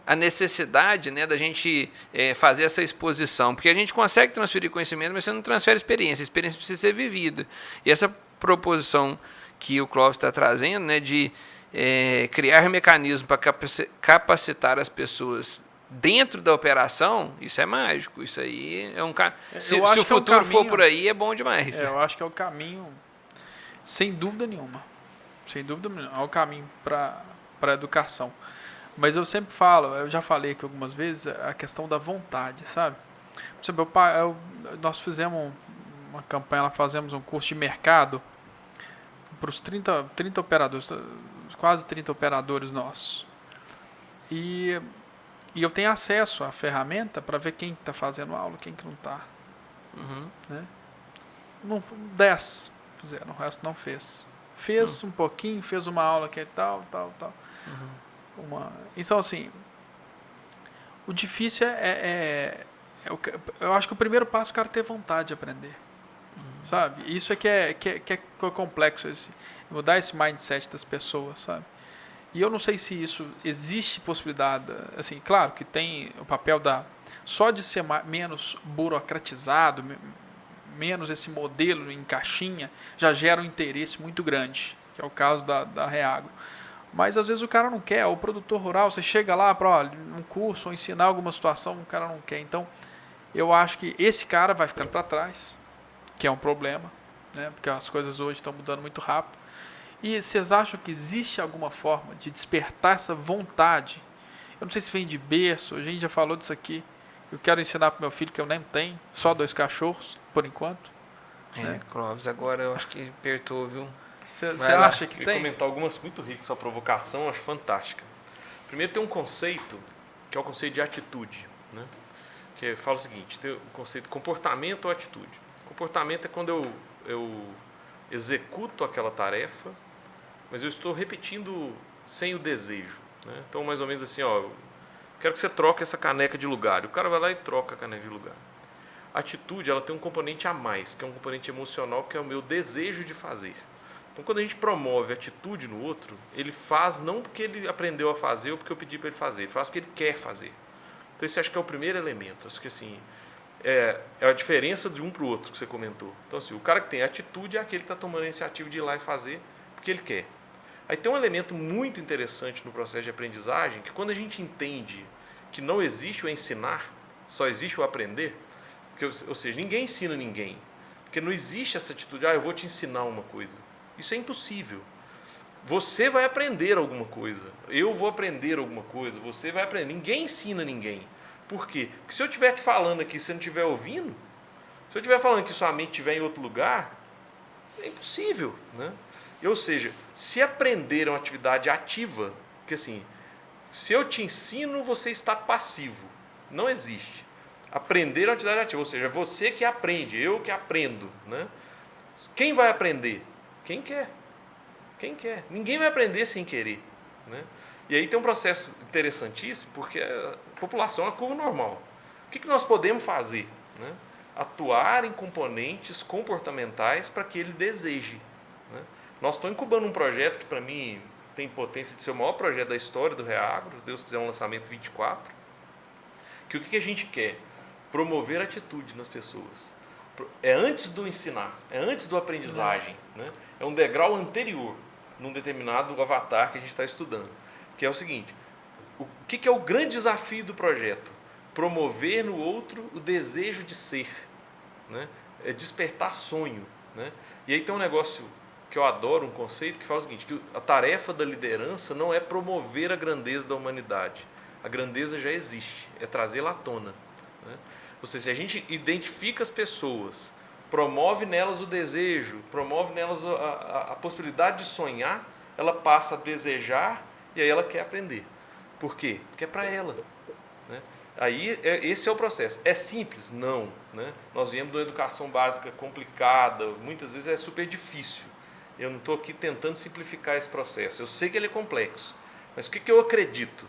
a necessidade, né, da gente fazer essa exposição, porque a gente consegue transferir conhecimento, mas você não transfere experiência, a experiência precisa ser vivida. E essa proposição que o Clóvis está trazendo, né, de criar mecanismos para capacitar as pessoas dentro da operação, isso é mágico. Isso aí é um se o futuro for por aí, é bom demais. Eu acho que é o caminho, sem dúvida nenhuma. Sem dúvida nenhuma, é o caminho para a educação. Mas eu sempre falo, eu já falei aqui algumas vezes, a questão da vontade, sabe? Por exemplo, nós fizemos uma campanha, fazemos um curso de mercado para os 30 operadores, quase 30 operadores nossos. E eu tenho acesso à ferramenta para ver quem está fazendo aula, quem que não está. Uhum. Né? 10 fizeram, o resto não fez. Fez um pouquinho, fez uma aula que é tal. Uhum. Então, assim, o difícil eu acho que o primeiro passo é o cara ter vontade de aprender. sabe? Isso é que é complexo, mudar esse mindset das pessoas, sabe? E eu não sei se isso existe possibilidade, assim, claro que tem o papel só de ser menos burocratizado, menos esse modelo em caixinha, já gera um interesse muito grande, que é o caso da Reagro. Mas às vezes o cara não quer, o produtor rural, você chega lá para um curso ou ensinar alguma situação, o cara não quer. Então, eu acho que esse cara vai ficando para trás, que é um problema, né? Porque as coisas hoje estão mudando muito rápido. E vocês acham que existe alguma forma de despertar essa vontade? Eu não sei se vem de berço, a gente já falou disso aqui. Eu quero ensinar para meu filho que eu nem tenho, só 2 cachorros, por enquanto. Né? Clóvis, agora eu acho que apertou, viu? Você acha que tem? Eu tem? queria comentar algumas muito ricas, sua provocação, eu acho fantástica. Primeiro tem um conceito, que é o conceito de atitude, né? Que fala o seguinte, tem o conceito de comportamento ou atitude. Comportamento é quando eu executo aquela tarefa, mas eu estou repetindo sem o desejo, né? Então, mais ou menos assim, quero que você troque essa caneca de lugar. E o cara vai lá e troca a caneca de lugar. A atitude, ela tem um componente a mais, que é um componente emocional, que é o meu desejo de fazer. Então, quando a gente promove atitude no outro, ele faz não porque ele aprendeu a fazer ou porque eu pedi para ele fazer, ele faz porque ele quer fazer. Então, esse acho que é o primeiro elemento. Acho que assim, é a diferença de um para o outro que você comentou. Então, assim, o cara que tem atitude é aquele que está tomando a iniciativa de ir lá e fazer porque ele quer. Aí tem um elemento muito interessante no processo de aprendizagem, que quando a gente entende que não existe o ensinar, só existe o aprender, porque, ou seja, ninguém ensina ninguém, porque não existe essa atitude, eu vou te ensinar uma coisa. Isso é impossível. Você vai aprender alguma coisa, eu vou aprender alguma coisa, você vai aprender. Ninguém ensina ninguém. Por quê? Porque se eu estiver te falando aqui e você não estiver ouvindo, se eu estiver falando que sua mente estiver em outro lugar, é impossível, né? Ou seja, se aprender é uma atividade ativa, porque assim, se eu te ensino, você está passivo. Não existe. Aprender é uma atividade ativa, ou seja, você que aprende, eu que aprendo, né? Quem vai aprender? Quem quer. Quem quer. Ninguém vai aprender sem querer, né? E aí tem um processo interessantíssimo, porque a população é uma curva normal. O que nós podemos fazer? Né? Atuar em componentes comportamentais para que ele deseje. Né? Nós estamos incubando um projeto que, para mim, tem potência de ser o maior projeto da história do Reagro, se Deus quiser um lançamento 24, que o que a gente quer? Promover atitude nas pessoas. É antes do ensinar, é antes do aprendizagem, né? É um degrau anterior num determinado avatar que a gente está estudando, que é o seguinte, o que é o grande desafio do projeto? Promover no outro o desejo de ser, né? É despertar sonho, né? E aí tem um negócio que eu adoro, um conceito que fala o seguinte, que a tarefa da liderança não é promover a grandeza da humanidade, a grandeza já existe, é trazê-la à tona, né? Ou seja, se a gente identifica as pessoas, promove nelas o desejo, promove nelas a possibilidade de sonhar, ela passa a desejar e aí ela quer aprender. Por quê? Porque é para ela, né? Aí esse é o processo. É simples? Não, né? Nós viemos de uma educação básica complicada, muitas vezes é super difícil. Eu não estou aqui tentando simplificar esse processo. Eu sei que ele é complexo, mas o que eu acredito?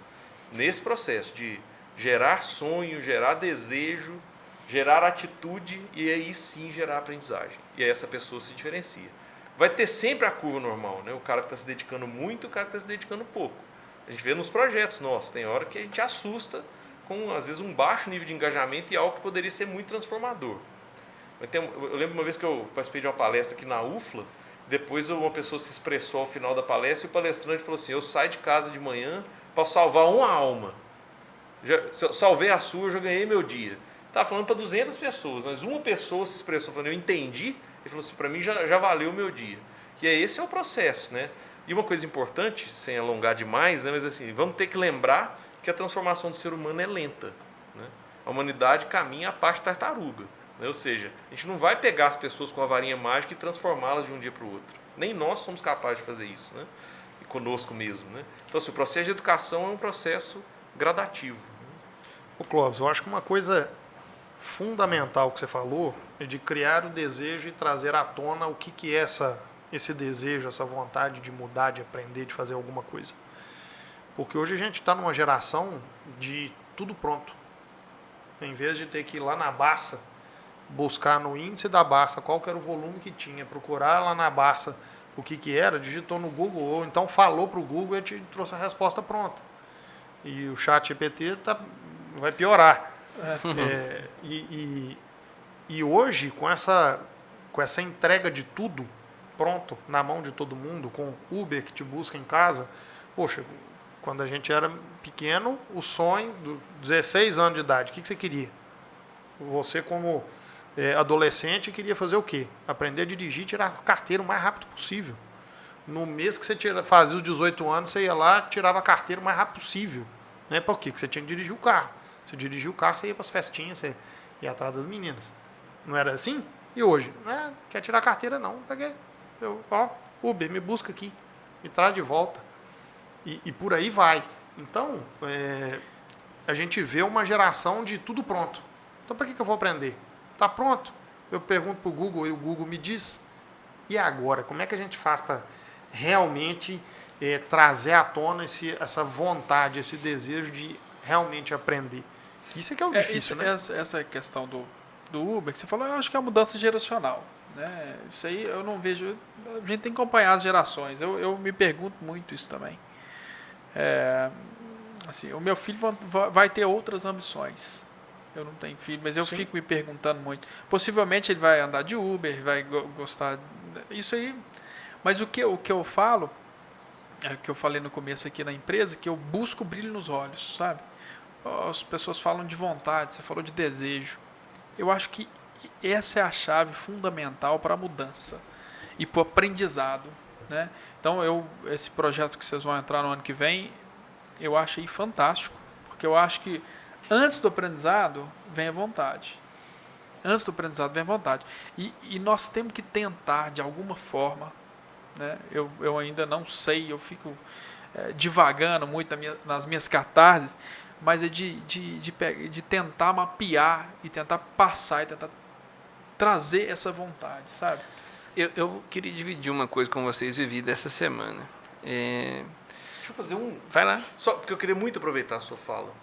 Nesse processo de gerar sonho, gerar desejo, gerar atitude e aí sim gerar aprendizagem. E aí essa pessoa se diferencia. Vai ter sempre a curva normal, né? O cara que está se dedicando muito e o cara que está se dedicando pouco. A gente vê nos projetos nossos, tem hora que a gente assusta com, às vezes, um baixo nível de engajamento e algo que poderia ser muito transformador. Eu lembro uma vez que eu participei de uma palestra aqui na UFLA, depois uma pessoa se expressou ao final da palestra e o palestrante falou assim, eu saio de casa de manhã para salvar uma alma. Se eu salvei a sua, eu já ganhei meu dia. Estava falando para 200 pessoas, mas uma pessoa se expressou, falando, eu entendi, e falou assim, para mim já valeu o meu dia. E aí esse é o processo, né? E uma coisa importante, sem alongar demais, né, mas assim, vamos ter que lembrar que a transformação do ser humano é lenta, né? A humanidade caminha a parte tartaruga, né? Ou seja, a gente não vai pegar as pessoas com a varinha mágica e transformá-las de um dia para o outro. Nem nós somos capazes de fazer isso, né? E conosco mesmo, né? Então, assim, o processo de educação é um processo gradativo. Ô Clóvis, eu acho que uma coisa fundamental que você falou é de criar o desejo e trazer à tona o que é esse desejo, essa vontade de mudar, de aprender, de fazer alguma coisa. Porque hoje a gente está numa geração de tudo pronto. Em vez de ter que ir lá na Barça buscar no índice da Barça qual que era o volume que tinha, procurar lá na Barça o que era, digitou no Google, ou então falou para o Google e te trouxe a resposta pronta. E o chat GPT vai piorar. E hoje, com essa entrega de tudo pronto, na mão de todo mundo, com Uber que te busca em casa, poxa, quando a gente era pequeno, o sonho, 16 anos de idade, o que você queria? Você, como adolescente, queria fazer o quê? Aprender a dirigir, tirar a carteira o mais rápido possível. No mês que você fazia os 18 anos, você ia lá, tirava a carteira o mais rápido possível. Né? Por quê? Porque você tinha que dirigir o carro. Você dirigia o carro, você ia para as festinhas, você ia atrás das meninas. Não era assim? E hoje? Não quer tirar a carteira não. Uber, me busca aqui, me traz de volta. E por aí vai. Então, a gente vê uma geração de tudo pronto. Então, para que eu vou aprender? Está pronto. Eu pergunto para o Google e o Google me diz. E agora? Como é que a gente faz para realmente trazer à tona essa vontade, esse desejo de realmente aprender? Isso é que é o difícil, né? Essa questão do Uber que você falou, eu acho que é uma mudança geracional. Né? Isso aí eu não vejo. A gente tem que acompanhar as gerações. Eu me pergunto muito isso também. Assim, o meu filho vai ter outras ambições. Eu não tenho filho, mas eu fico me perguntando muito. Possivelmente ele vai andar de Uber, vai gostar. Isso aí. Mas o que eu falo, o que eu falei no começo aqui na empresa, que eu busco brilho nos olhos, sabe? As pessoas falam de vontade, você falou de desejo. Eu acho que essa é a chave fundamental para a mudança e para o aprendizado. Né? Então, esse projeto que vocês vão entrar no ano que vem, eu achei fantástico, porque eu acho que antes do aprendizado vem a vontade. Antes do aprendizado vem a vontade. E nós temos que tentar, de alguma forma, né? Eu ainda não sei, eu fico divagando muito nas minhas catarses, mas é de tentar mapear e tentar passar e tentar trazer essa vontade, sabe? Eu queria dividir uma coisa com vocês, vivi dessa semana. Deixa eu fazer Vai lá. Só porque eu queria muito aproveitar a sua fala.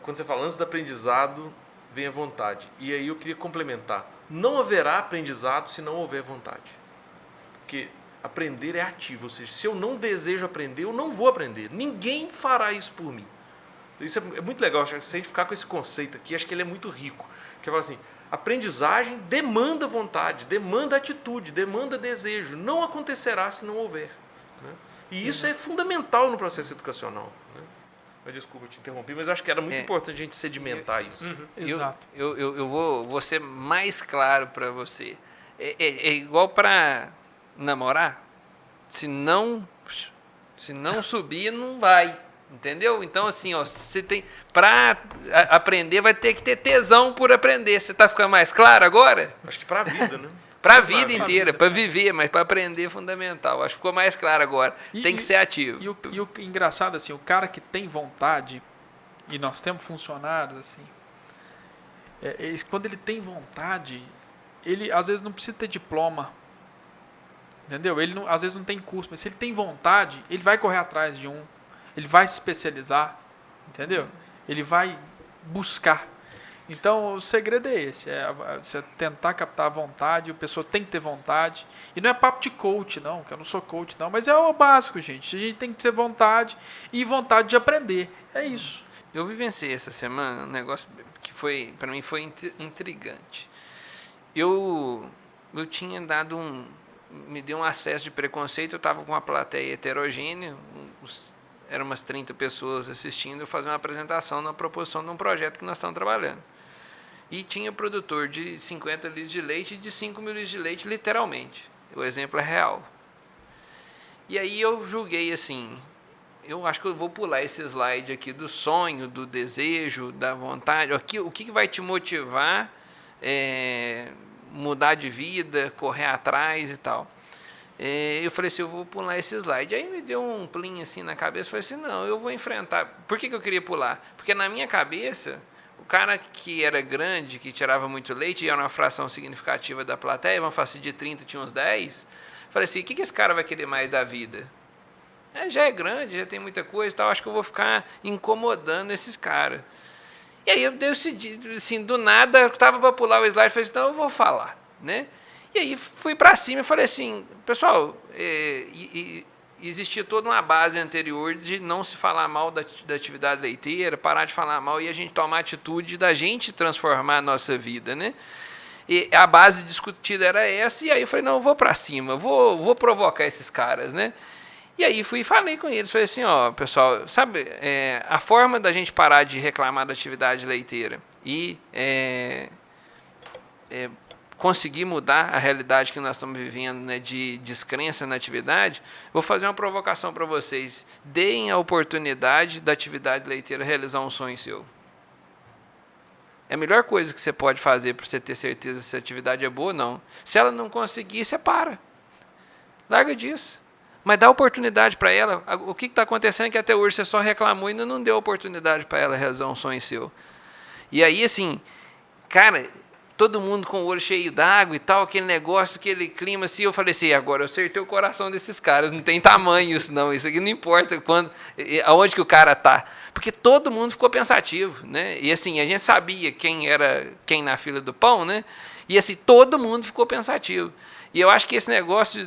Quando você fala antes do aprendizado, vem a vontade. E aí eu queria complementar. Não haverá aprendizado se não houver vontade. Porque aprender é ativo. Ou seja, se eu não desejo aprender, eu não vou aprender. Ninguém fará isso por mim. Isso é muito legal. Se a gente ficar com esse conceito aqui, acho que ele é muito rico. Que fala assim, aprendizagem demanda vontade, demanda atitude, demanda desejo. Não acontecerá se não houver. Né? E isso é fundamental no processo educacional. Né? Mas desculpa, eu te interrompi, mas eu acho que era muito importante a gente sedimentar isso. Exato. Eu vou ser mais claro para você. É igual para namorar. Se não subir, não vai. Entendeu? Então, assim, você tem. Para aprender, vai ter que ter tesão por aprender. Você está ficando mais claro agora? Acho que para a vida, né? Para a vida inteira, para viver, mas para aprender é fundamental. Acho que ficou mais claro agora. Tem que ser ativo. E o engraçado, assim, o cara que tem vontade, e nós temos funcionários, assim, quando ele tem vontade, ele às vezes não precisa ter diploma. Entendeu? Ele às vezes não tem curso, mas se ele tem vontade, ele vai correr atrás de um. Ele vai se especializar, entendeu? Ele vai buscar. Então, o segredo é esse, você tentar captar a vontade, a pessoa tem que ter vontade. E não é papo de coach, não, que eu não sou coach, não, mas é o básico, gente. A gente tem que ter vontade e vontade de aprender. É isso. Eu vivenciei essa semana um negócio que para mim foi intrigante. Eu tinha me deu um acesso de preconceito, eu estava com uma plateia heterogênea, eram umas 30 pessoas assistindo, eu fazia uma apresentação na proposição de um projeto que nós estamos trabalhando. E tinha produtor de 50 litros de leite e de 5 mil litros de leite, literalmente. O exemplo é real. E aí eu julguei assim, eu acho que eu vou pular esse slide aqui do sonho, do desejo, da vontade. O que vai te motivar, mudar de vida, correr atrás e tal. Eu falei assim, eu vou pular esse slide. Aí me deu um plim assim na cabeça, falei assim, não, eu vou enfrentar. Por que eu queria pular? Porque na minha cabeça, o cara que era grande, que tirava muito leite, e era uma fração significativa da plateia, vamos falar assim, de 30 tinha uns 10, falei assim, o que esse cara vai querer mais da vida? Já é grande, já tem muita coisa e tal, acho que eu vou ficar incomodando esses caras. E aí eu decidi, assim, do nada, eu estava para pular o slide, falei assim, então eu vou falar, né? E aí fui para cima e falei assim, pessoal, existia toda uma base anterior de não se falar mal da atividade leiteira, parar de falar mal e a gente tomar a atitude da gente transformar a nossa vida, né? E a base discutida era essa, e aí eu falei, não, eu vou para cima, vou provocar esses caras, né? E aí fui e falei com eles, falei assim, ó, pessoal, sabe, a forma da gente parar de reclamar da atividade leiteira e conseguir mudar a realidade que nós estamos vivendo, né, de descrença na atividade, vou fazer uma provocação para vocês. Deem a oportunidade da atividade leiteira realizar um sonho seu. É a melhor coisa que você pode fazer para você ter certeza se a atividade é boa ou não. Se ela não conseguir, você para. Larga disso. Mas dá oportunidade para ela. O que está acontecendo é que até hoje você só reclamou e ainda não deu oportunidade para ela realizar um sonho seu. E aí, assim, cara, todo mundo com o olho cheio d'água e tal, aquele negócio, aquele clima assim, eu falei assim, agora eu acertei o coração desses caras, não tem tamanho isso não, isso aqui não importa aonde que o cara tá, porque todo mundo ficou pensativo, né, e assim, a gente sabia quem era quem na fila do pão, né, e assim, todo mundo ficou pensativo, e eu acho que esse negócio,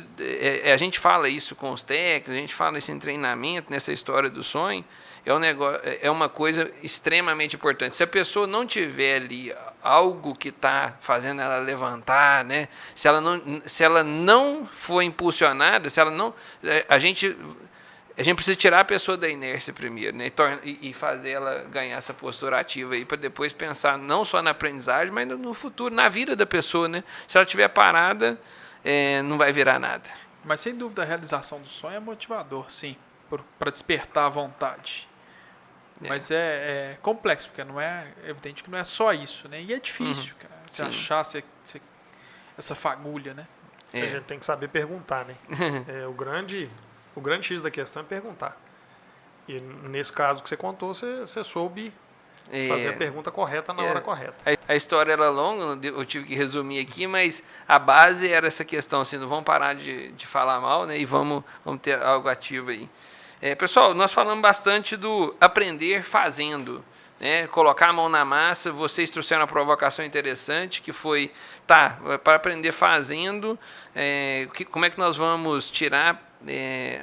a gente fala isso com os técnicos, a gente fala isso em treinamento, nessa história do sonho, é uma coisa extremamente importante. Se a pessoa não tiver ali algo que está fazendo ela levantar, né? Se ela não for impulsionada, se ela não, a gente precisa tirar a pessoa da inércia primeiro, né? E fazer ela ganhar essa postura ativa aí para depois pensar não só na aprendizagem, mas no futuro, na vida da pessoa, né? Se ela estiver parada, não vai virar nada. Mas sem dúvida a realização do sonho é motivador, sim, para despertar a vontade. Mas é complexo, porque não é evidente que não é só isso, né? E é difícil, cara, você achar essa fagulha, né? A gente tem que saber perguntar, né? O grande X da questão é perguntar. E nesse caso que você contou, você soube fazer a pergunta correta na hora correta. A história era longa, eu tive que resumir aqui, mas a base era essa questão, assim, não vamos parar de falar mal, né? E vamos ter algo ativo aí. Pessoal, nós falamos bastante do aprender fazendo, né? Colocar a mão na massa. Vocês trouxeram uma provocação interessante, que foi, para aprender fazendo, como é que nós vamos tirar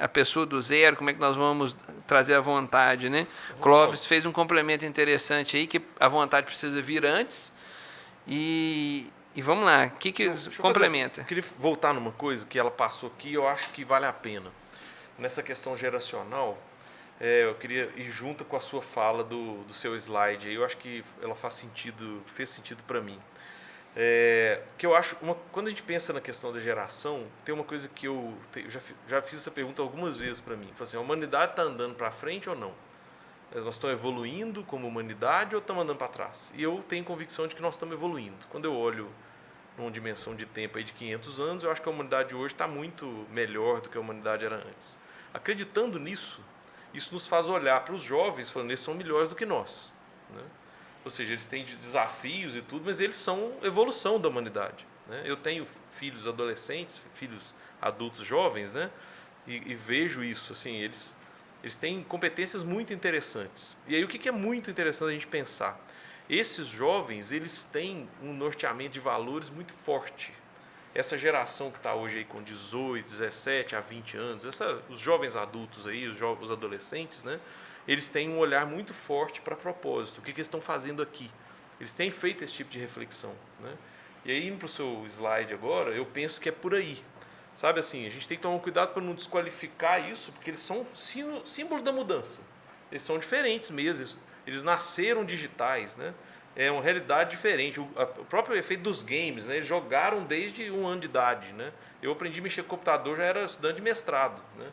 a pessoa do zero, como é que nós vamos trazer a vontade, né? Clóvis fez um complemento interessante aí, que a vontade precisa vir antes, e vamos lá, o que complementa? Eu queria voltar numa coisa que ela passou aqui, eu acho que vale a pena. Nessa questão geracional, eu queria ir junto com a sua fala do seu slide. Eu acho que ela fez sentido para mim. Que eu acho, quando a gente pensa na questão da geração, tem uma coisa que eu já fiz essa pergunta algumas vezes para mim. Falei assim, a humanidade está andando para frente ou não? Nós estamos evoluindo como humanidade ou estamos andando para trás? E eu tenho convicção de que nós estamos evoluindo. Quando eu olho numa dimensão de tempo aí de 500 anos, eu acho que a humanidade hoje está muito melhor do que a humanidade era antes. Acreditando nisso, isso nos faz olhar para os jovens falando, eles são melhores do que nós, né? Ou seja, eles têm desafios e tudo, mas eles são evolução da humanidade, né? Eu tenho filhos adolescentes, filhos adultos jovens, né? E vejo isso, assim, eles têm competências muito interessantes. E aí o que é muito interessante a gente pensar? Esses jovens, eles têm um norteamento de valores muito forte. Essa geração que está hoje aí com 18, 17 a 20 anos, os jovens adultos aí, os adolescentes, né? Eles têm um olhar muito forte para propósito. O que eles estão fazendo aqui? Eles têm feito esse tipo de reflexão, né? E aí, indo para o seu slide agora, eu penso que é por aí. Sabe assim, a gente tem que tomar cuidado para não desqualificar isso, porque eles são símbolo da mudança. Eles são diferentes mesmo, eles nasceram digitais, né? É uma realidade diferente. O próprio efeito dos games, né? Eles jogaram desde 1 ano de idade, né? Eu aprendi a mexer com computador, já era estudante de mestrado, né?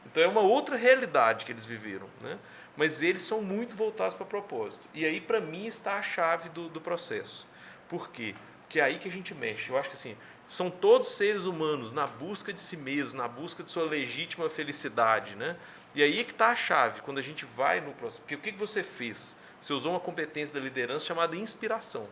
Então é uma outra realidade que eles viveram, né? Mas eles são muito voltados para propósito. E aí, para mim, está a chave do processo. Por quê? Porque é aí que a gente mexe. Eu acho que assim, são todos seres humanos na busca de si mesmo, na busca de sua legítima felicidade, né? E aí é que está a chave, quando a gente vai no processo. Porque o que você fez? Você usou uma competência da liderança chamada inspiração,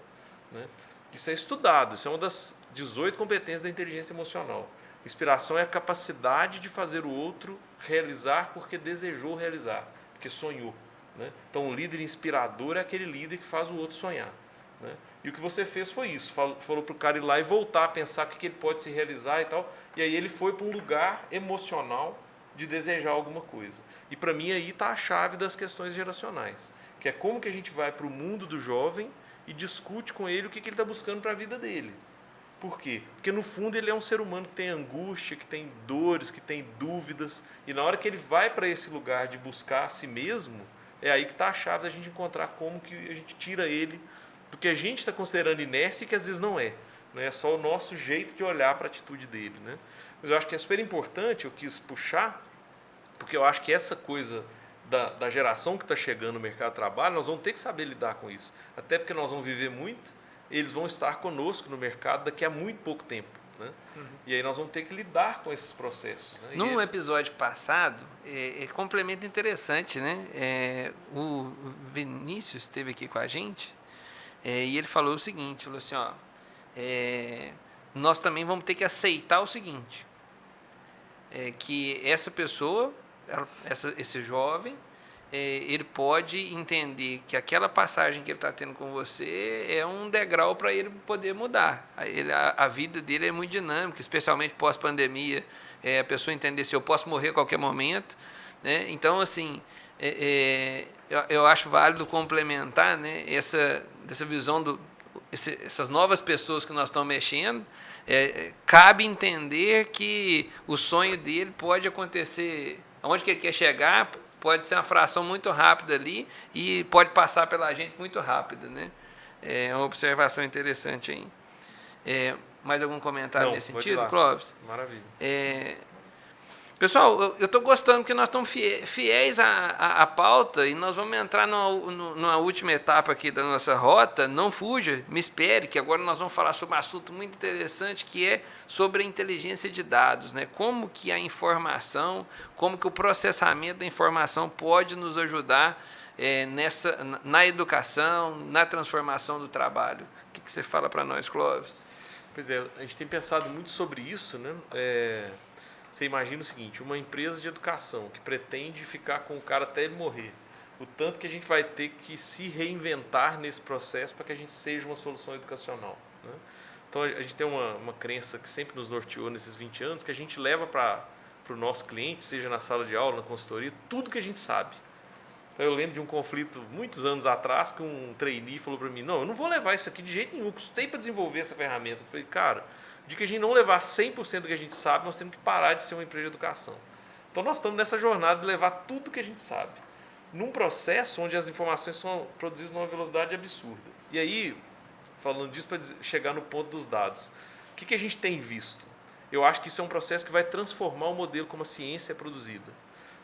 né? Isso é estudado, isso é uma das 18 competências da inteligência emocional. Inspiração é a capacidade de fazer o outro realizar porque desejou realizar, porque sonhou, né? Então, um líder inspirador é aquele líder que faz o outro sonhar, né? E o que você fez foi isso, falou para o cara ir lá e voltar a pensar o que ele pode se realizar e tal, e aí ele foi para um lugar emocional de desejar alguma coisa. E para mim aí está a chave das questões geracionais, que é como que a gente vai para o mundo do jovem e discute com ele o que ele está buscando para a vida dele. Por quê? Porque no fundo ele é um ser humano que tem angústia, que tem dores, que tem dúvidas, e na hora que ele vai para esse lugar de buscar a si mesmo, é aí que está a chave da gente encontrar como que a gente tira ele do que a gente está considerando inércia e que às vezes não é. Não é só o nosso jeito de olhar para a atitude dele, né? Mas eu acho que é super importante, eu quis puxar, porque eu acho que essa coisa da geração que está chegando no mercado de trabalho, nós vamos ter que saber lidar com isso. Até porque nós vamos viver muito, eles vão estar conosco no mercado daqui a muito pouco tempo, né? E aí nós vamos ter que lidar com esses processos, né? Num episódio passado, complemento interessante, né? O Vinícius esteve aqui com a gente e ele falou o seguinte, falou assim, ó, nós também vamos ter que aceitar o seguinte, que essa pessoa, esse jovem, ele pode entender que aquela passagem que ele está tendo com você é um degrau para ele poder mudar. A vida dele é muito dinâmica, especialmente pós-pandemia, a pessoa entender se eu posso morrer a qualquer momento, né? Então, assim, eu acho válido complementar, né, dessa visão essas novas pessoas que nós estamos mexendo. Cabe entender que o sonho dele pode acontecer, onde que ele quer chegar, pode ser uma fração muito rápida ali e pode passar pela gente muito rápido, né? É uma observação interessante aí. Mais algum comentário nesse sentido, Clóvis? Maravilha. Pessoal, eu estou gostando porque nós estamos fiéis à pauta e nós vamos entrar numa última etapa aqui da nossa rota. Não fuja, me espere, que agora nós vamos falar sobre um assunto muito interessante, que é sobre a inteligência de dados, né? Como que a informação, como que o processamento da informação pode nos ajudar na educação, na transformação do trabalho. O que você fala para nós, Clóvis? Pois é, a gente tem pensado muito sobre isso, né? Você imagina o seguinte, uma empresa de educação que pretende ficar com o cara até ele morrer, o tanto que a gente vai ter que se reinventar nesse processo para que a gente seja uma solução educacional, né? Então, a gente tem uma crença que sempre nos norteou nesses 20 anos, que a gente leva para o nosso cliente, seja na sala de aula, na consultoria, tudo que a gente sabe. Então, eu lembro de um conflito muitos anos atrás que um trainee falou para mim, não, eu não vou levar isso aqui de jeito nenhum, eu custei para desenvolver essa ferramenta. Eu falei, cara, de que a gente não levar 100% do que a gente sabe, nós temos que parar de ser uma empresa de educação. Então, nós estamos nessa jornada de levar tudo que a gente sabe, num processo onde as informações são produzidas numa velocidade absurda. E aí, falando disso para chegar no ponto dos dados, o que a gente tem visto? Eu acho que isso é um processo que vai transformar o modelo como a ciência é produzida.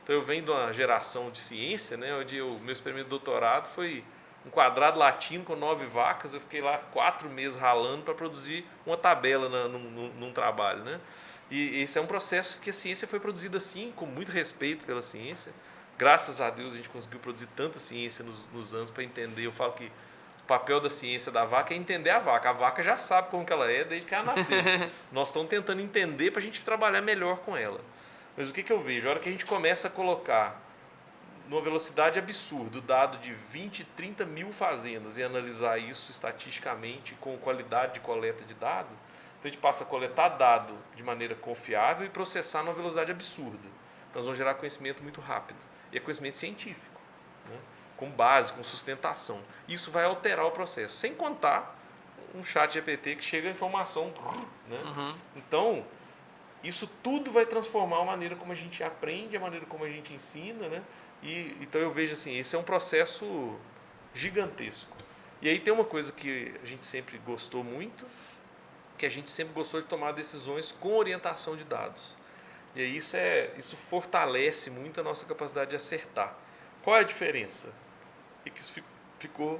Então, eu venho de uma geração de ciência, né, onde o meu experimento de doutorado foi um quadrado latino com 9 vacas, eu fiquei lá 4 meses ralando para produzir uma tabela num trabalho, né? E esse é um processo que a ciência foi produzida assim, com muito respeito pela ciência. Graças a Deus a gente conseguiu produzir tanta ciência nos anos para entender. Eu falo que o papel da ciência da vaca é entender a vaca. A vaca já sabe como que ela é desde que ela nasceu. Nós estamos tentando entender para a gente trabalhar melhor com ela. Mas o que eu vejo? A hora que a gente começa a colocar numa velocidade absurda o dado de 20, 30 mil fazendas e analisar isso estatisticamente com qualidade de coleta de dado, então a gente passa a coletar dado de maneira confiável e processar numa velocidade absurda. Nós vamos gerar conhecimento muito rápido. E é conhecimento científico, né? Com base, com sustentação. Isso vai alterar o processo. Sem contar um chat GPT que chega a informação, né? Então, isso tudo vai transformar a maneira como a gente aprende, a maneira como a gente ensina, né? Então eu vejo assim, esse é um processo gigantesco. E aí tem uma coisa que a gente sempre gostou muito, que a gente sempre gostou de tomar decisões com orientação de dados. E aí isso fortalece muito a nossa capacidade de acertar. Qual é a diferença? É que isso ficou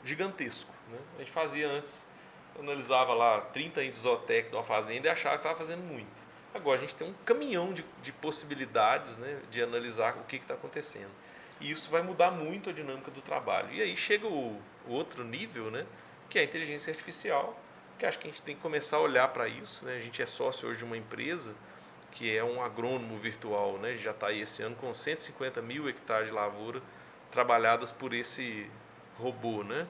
gigantesco, né? A gente fazia antes, analisava lá 30 índices zootécnicos de uma fazenda e achava que estava fazendo muito. Agora a gente tem um caminhão de possibilidades, né, de analisar o que está acontecendo. E isso vai mudar muito a dinâmica do trabalho. E aí chega o outro nível, né, que é a inteligência artificial, que acho que a gente tem que começar a olhar para isso, né? A gente é sócio hoje de uma empresa que é um agrônomo virtual, né? Já está aí esse ano com 150 mil hectares de lavoura trabalhadas por esse robô, né?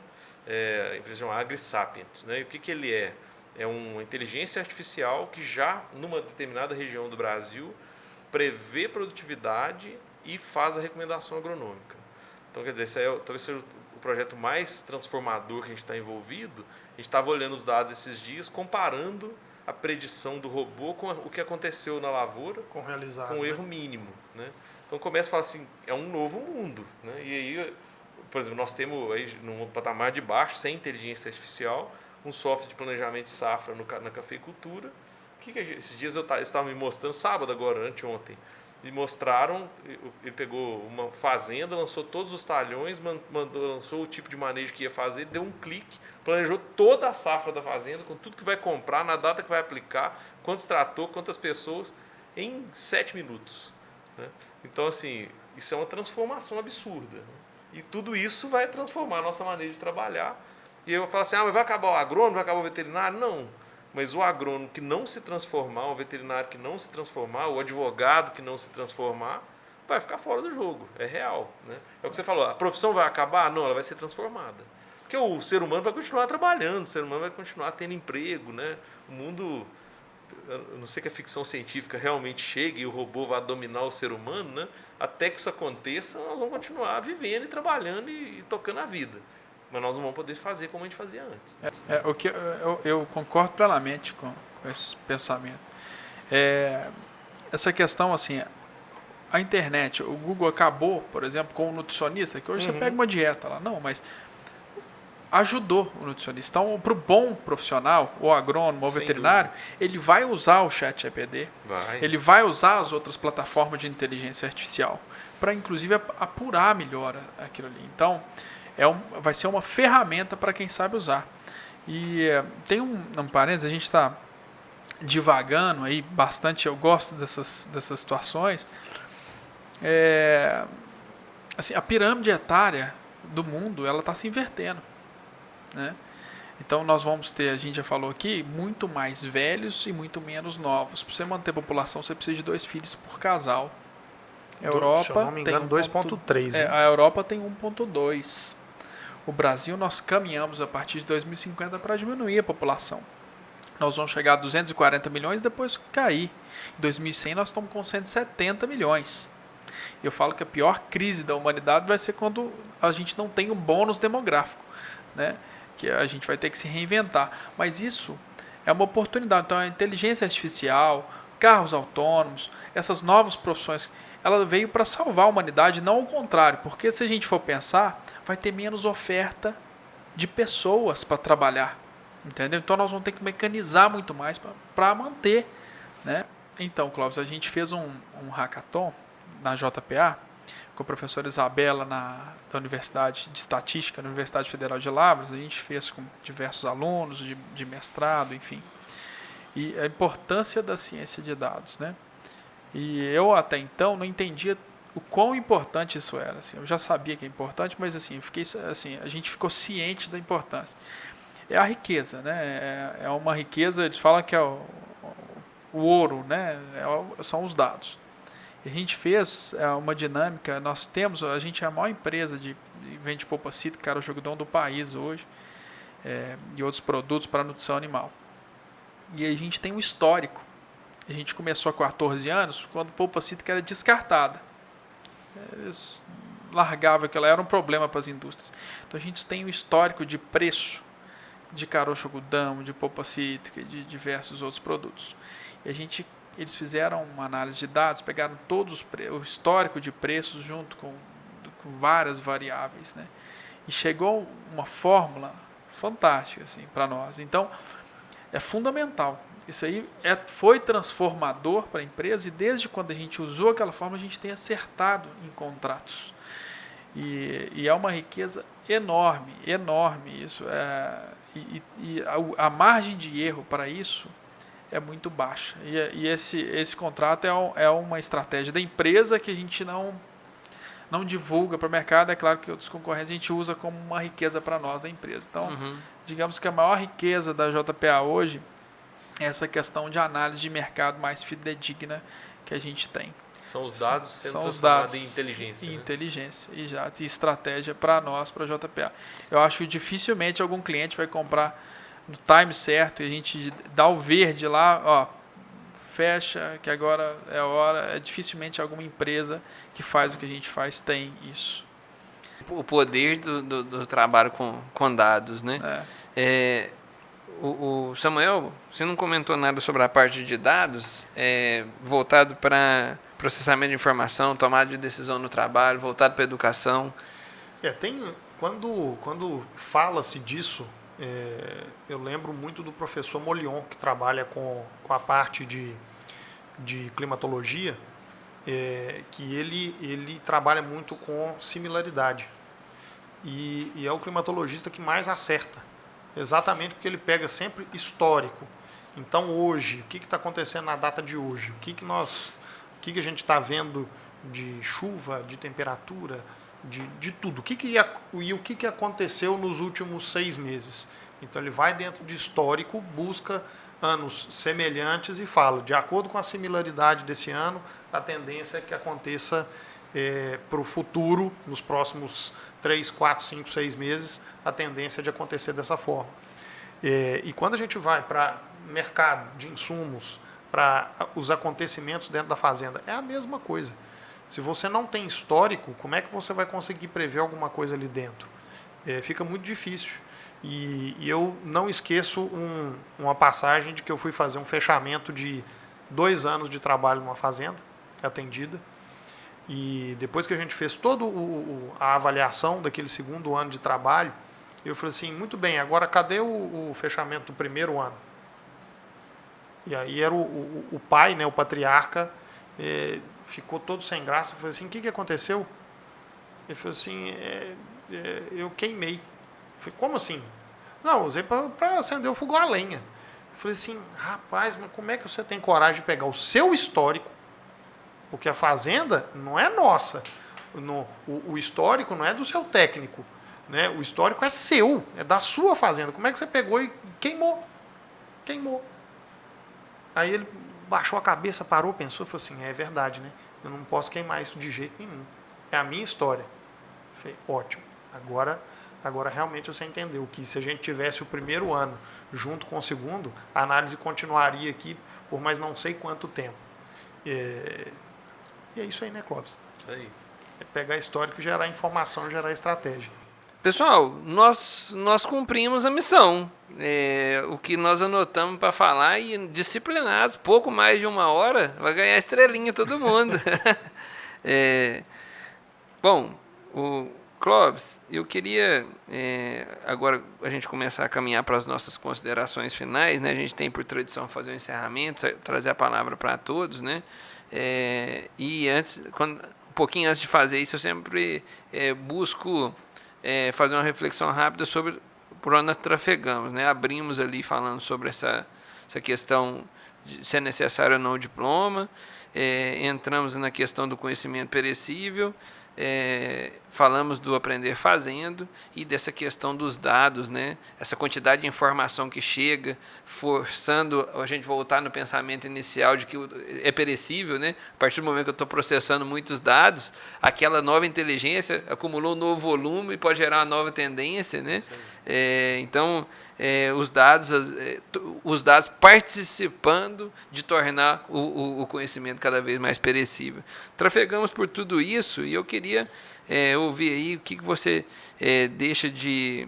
A empresa chama AgriSapient, né? E o que ele é? É uma inteligência artificial que já, numa determinada região do Brasil, prevê produtividade e faz a recomendação agronômica. Então, quer dizer, esse talvez seja o projeto mais transformador que a gente está envolvido. A gente estava olhando os dados esses dias, comparando a predição do robô com o que aconteceu na lavoura Com realizado, com um erro mínimo, né? Então começa a falar assim, é um novo mundo, né? E aí, por exemplo, nós temos aí num patamar de baixo, sem inteligência artificial, um software de planejamento de safra na cafeicultura. Esses dias eles estavam me mostrando, sábado agora, anteontem, me mostraram, ele pegou uma fazenda, lançou todos os talhões, lançou o tipo de manejo que ia fazer, deu um clique, planejou toda a safra da fazenda, com tudo que vai comprar, na data que vai aplicar, quantos trator, quantas pessoas, em 7 minutos. Né? Então, assim, isso é uma transformação absurda. Né? E tudo isso vai transformar a nossa maneira de trabalhar. E eu falo assim, mas vai acabar o agrônomo, vai acabar o veterinário? Não. Mas o agrônomo que não se transformar, o veterinário que não se transformar, o advogado que não se transformar, vai ficar fora do jogo. É real. Né? É o que você falou, a profissão vai acabar? Não, ela vai ser transformada. Porque o ser humano vai continuar trabalhando, o ser humano vai continuar tendo emprego. Né? O mundo, a não sei que a ficção científica realmente chegue e o robô vá dominar o ser humano, né? Até que isso aconteça, nós vamos continuar vivendo e trabalhando e tocando a vida. Mas nós não vamos poder fazer como a gente fazia antes. O que eu concordo plenamente com esse pensamento. Essa questão, assim, a internet, o Google acabou, por exemplo, com o nutricionista, que hoje você pega uma dieta lá. Não, mas ajudou o nutricionista. Então, para o bom profissional, o agrônomo, o veterinário, ele vai usar o ChatGPT, ele vai usar as outras plataformas de inteligência artificial para, inclusive, apurar melhor aquilo ali. Então, vai ser uma ferramenta para quem sabe usar. E tem um parênteses, a gente está divagando aí bastante, eu gosto dessas situações. Assim, a pirâmide etária do mundo, ela está se invertendo. Né? Então nós vamos ter, a gente já falou aqui, muito mais velhos e muito menos novos. Para você manter a população, você precisa de 2 filhos por casal. A Europa, se eu não me engano, 2,3. A Europa tem 1,2. O Brasil, nós caminhamos a partir de 2050 para diminuir a população. Nós vamos chegar a 240 milhões e depois cair. Em 2100 nós estamos com 170 milhões. Eu falo que a pior crise da humanidade vai ser quando a gente não tem um bônus demográfico, né? Que a gente vai ter que se reinventar. Mas isso é uma oportunidade. Então a inteligência artificial, carros autônomos, essas novas profissões, ela veio para salvar a humanidade, não ao contrário. Porque se a gente for pensar, vai ter menos oferta de pessoas para trabalhar. Entendeu? Então nós vamos ter que mecanizar muito mais para manter. Né? Então, Clóvis, a gente fez um hackathon na JPA, com a professora Isabela da Universidade de Estatística, na Universidade Federal de Lavras. A gente fez com diversos alunos de mestrado, enfim. E a importância da ciência de dados. Né? E eu até então não entendia o quão importante isso era. Assim, eu já sabia que é importante, mas assim, a gente ficou ciente da importância. É a riqueza, né? É uma riqueza, eles falam que é o ouro, né? São os dados. A gente fez uma dinâmica, a gente é a maior empresa de vende polpa cítrica, caroço algodão do país hoje, e outros produtos para nutrição animal. E a gente tem um histórico. A gente começou há 14 anos, quando polpa cítrica era descartada. Eles largavam, que ela era um problema para as indústrias. Então a gente tem um histórico de preço de caroço algodão, de polpa cítrica e de diversos outros produtos. E eles fizeram uma análise de dados, pegaram o histórico de preços junto com várias variáveis, né? E chegou uma fórmula fantástica assim, para nós. Então, é fundamental. Isso aí foi transformador para a empresa e desde quando a gente usou aquela forma, a gente tem acertado em contratos. E é uma riqueza enorme, enorme isso. E a margem de erro para isso é muito baixa. E esse contrato é uma estratégia da empresa que a gente não divulga para o mercado. É claro que outros concorrentes a gente usa como uma riqueza para nós da empresa. Então, digamos que a maior riqueza da JPA hoje é essa questão de análise de mercado mais fidedigna que a gente tem. São os dados sendo São os transformados dados em inteligência. em né? inteligência e estratégia para nós, para a JPA. Eu acho que dificilmente algum cliente vai comprar no time certo e a gente dá o verde lá, ó, fecha, que agora é a hora. Dificilmente alguma empresa que faz o que a gente faz tem isso. O poder do trabalho com dados, né? O Samuel, você não comentou nada sobre a parte de dados voltado para processamento de informação, tomada de decisão no trabalho, voltado para a educação. Quando fala-se disso, eu lembro muito do professor Molion, que trabalha com a parte de climatologia, que ele trabalha muito com similaridade. E é o climatologista que mais acerta, exatamente porque ele pega sempre histórico. Então hoje, o que está acontecendo na data de hoje? O que a gente está vendo de chuva, de temperatura, de tudo? O que aconteceu nos últimos 6 meses? Então ele vai dentro de histórico, busca anos semelhantes e fala, de acordo com a similaridade desse ano, a tendência é que aconteça para o futuro, nos próximos 3, 4, 5, 6 meses, a tendência é de acontecer dessa forma. E quando a gente vai para mercado de insumos, para os acontecimentos dentro da fazenda, é a mesma coisa. Se você não tem histórico, como é que você vai conseguir prever alguma coisa ali dentro? Fica muito difícil. E eu não esqueço uma passagem de que eu fui fazer um fechamento de 2 anos de trabalho numa fazenda atendida. E depois que a gente fez toda a avaliação daquele 2º ano de trabalho, eu falei assim, muito bem, agora cadê o fechamento do 1º ano? E aí era o pai, né, o patriarca, ficou todo sem graça. Eu falei assim, o que aconteceu? Ele falou assim, eu queimei. Eu falei, como assim? Não, usei para acender o fogão a lenha. Eu falei assim, rapaz, mas como é que você tem coragem de pegar o seu histórico? Porque a fazenda não é nossa. O histórico não é do seu técnico. Né? O histórico é seu, é da sua fazenda. Como é que você pegou e queimou? Queimou. Aí ele baixou a cabeça, parou, pensou e falou assim, é verdade, né? Eu não posso queimar isso de jeito nenhum. É a minha história. Eu falei, ótimo. Agora realmente você entendeu que se a gente tivesse o 1º ano junto com o 2º, a análise continuaria aqui por mais não sei quanto tempo. E é isso aí, né, Clóvis? Isso aí. É pegar histórico, gerar informação, gerar estratégia. Pessoal, nós cumprimos a missão. O que nós anotamos para falar e disciplinados, pouco mais de 1 hora, vai ganhar estrelinha todo mundo. Bom, o Clóvis, eu queria agora a gente começar a caminhar para as nossas considerações finais, né? A gente tem por tradição fazer um encerramento, trazer a palavra para todos, né? E um pouquinho antes de fazer isso, eu sempre busco fazer uma reflexão rápida sobre por onde nós trafegamos, né? Abrimos ali falando sobre essa questão de se é necessário ou não o diploma, entramos na questão do conhecimento perecível, falamos do aprender fazendo e dessa questão dos dados, né? Essa quantidade de informação que chega, forçando a gente voltar no pensamento inicial de que é perecível, né? A partir do momento que eu estou processando muitos dados, aquela nova inteligência acumulou um novo volume e pode gerar uma nova tendência, né? Então, os dados participando de tornar o conhecimento cada vez mais perecível. Trafegamos por tudo isso e eu queria ouvir aí o que você deixa de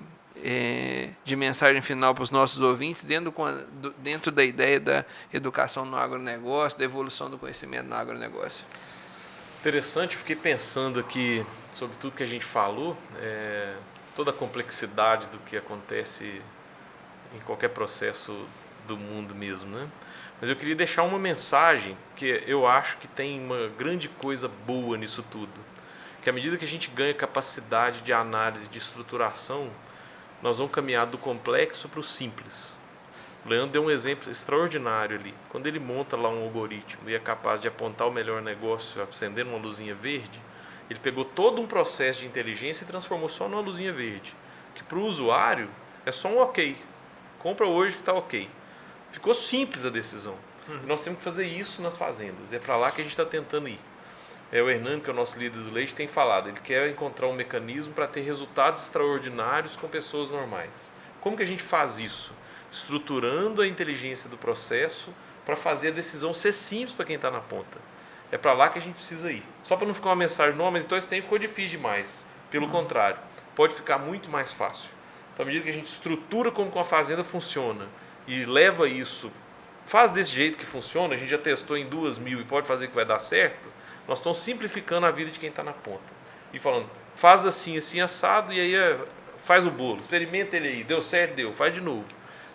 mensagem final para os nossos ouvintes dentro da ideia da educação no agronegócio, da evolução do conhecimento no agronegócio. Interessante, eu fiquei pensando aqui sobre tudo que a gente falou, toda a complexidade do que acontece em qualquer processo do mundo mesmo, né? Mas eu queria deixar uma mensagem que eu acho que tem uma grande coisa boa nisso tudo, que à medida que a gente ganha capacidade de análise, de estruturação, nós vamos caminhar do complexo para o simples. O Leandro deu um exemplo extraordinário ali. Quando ele monta lá um algoritmo e é capaz de apontar o melhor negócio acendendo uma luzinha verde, ele pegou todo um processo de inteligência e transformou só numa luzinha verde, que para o usuário é só um ok. Compra hoje que está ok. Ficou simples a decisão. E nós temos que fazer isso nas fazendas. É para lá que a gente está tentando ir. O Hernando, que é o nosso líder do leite, tem falado. Ele quer encontrar um mecanismo para ter resultados extraordinários com pessoas normais. Como que a gente faz isso? Estruturando a inteligência do processo para fazer a decisão ser simples para quem está na ponta. É para lá que a gente precisa ir. Só para não ficar uma mensagem, não, mas então esse tempo ficou difícil demais. Pelo contrário, pode ficar muito mais fácil. Então, à medida que a gente estrutura como a fazenda funciona e leva isso, faz desse jeito que funciona, a gente já testou em 2.000 e pode fazer que vai dar certo, nós estamos simplificando a vida de quem está na ponta. E falando, faz assim, assim, assado, e aí faz o bolo, experimenta ele aí, deu certo, deu, faz de novo.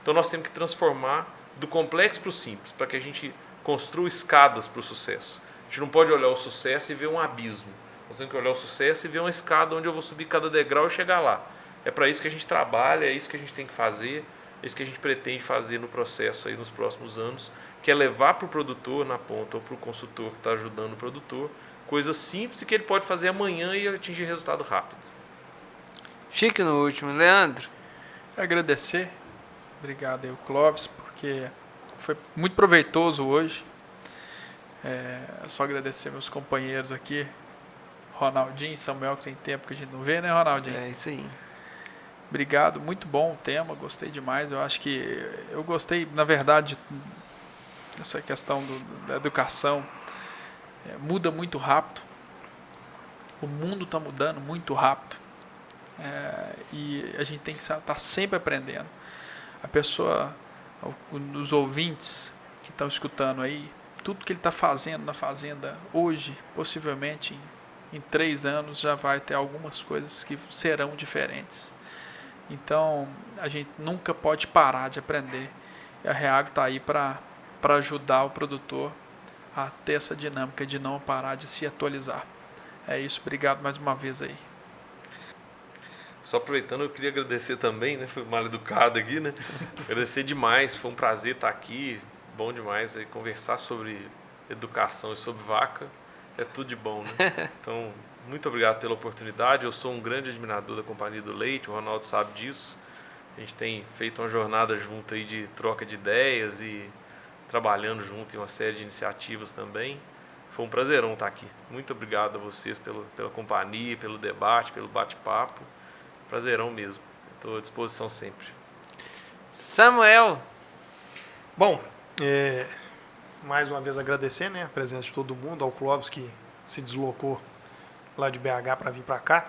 Então nós temos que transformar do complexo para o simples, para que a gente construa escadas para o sucesso. A gente não pode olhar o sucesso e ver um abismo. Nós temos que olhar o sucesso e ver uma escada onde eu vou subir cada degrau e chegar lá. É para isso que a gente trabalha, é isso que a gente tem que fazer, é isso que a gente pretende fazer no processo aí nos próximos anos, que é levar para o produtor na ponta ou para o consultor que está ajudando o produtor, coisas simples que ele pode fazer amanhã e atingir resultado rápido. Chique no último, Leandro. Agradecer, obrigado aí, Clóvis, porque foi muito proveitoso hoje. Só agradecer meus companheiros aqui, Ronaldinho e Samuel, que tem tempo que a gente não vê, né, Ronaldinho? É isso aí. Obrigado, muito bom o tema, gostei demais. Eu acho que eu gostei, na verdade, dessa questão da educação. Muda muito rápido. O mundo está mudando muito rápido. E a gente tem que estar sempre aprendendo. A pessoa, os ouvintes que estão escutando aí, tudo que ele está fazendo na fazenda hoje, possivelmente em 3 anos já vai ter algumas coisas que serão diferentes. Então, a gente nunca pode parar de aprender. E a Reagro está aí para ajudar o produtor a ter essa dinâmica de não parar de se atualizar. É isso, obrigado mais uma vez aí. Só aproveitando, eu queria agradecer também, né? Foi mal educado aqui, né? Agradecer demais, foi um prazer estar aqui. Bom demais aí, conversar sobre educação e sobre vaca. É tudo de bom, né? Então, muito obrigado pela oportunidade. Eu sou um grande admirador da Companhia do Leite, o Ronaldo sabe disso. A gente tem feito uma jornada junto aí de troca de ideias e trabalhando junto em uma série de iniciativas também. Foi um prazerão estar aqui. Muito obrigado a vocês pela companhia, pelo debate, pelo bate-papo. Prazerão mesmo. Estou à disposição sempre. Samuel. Bom, mais uma vez agradecer, né, a presença de todo mundo, ao Clóvis que se deslocou lá de BH para vir para cá.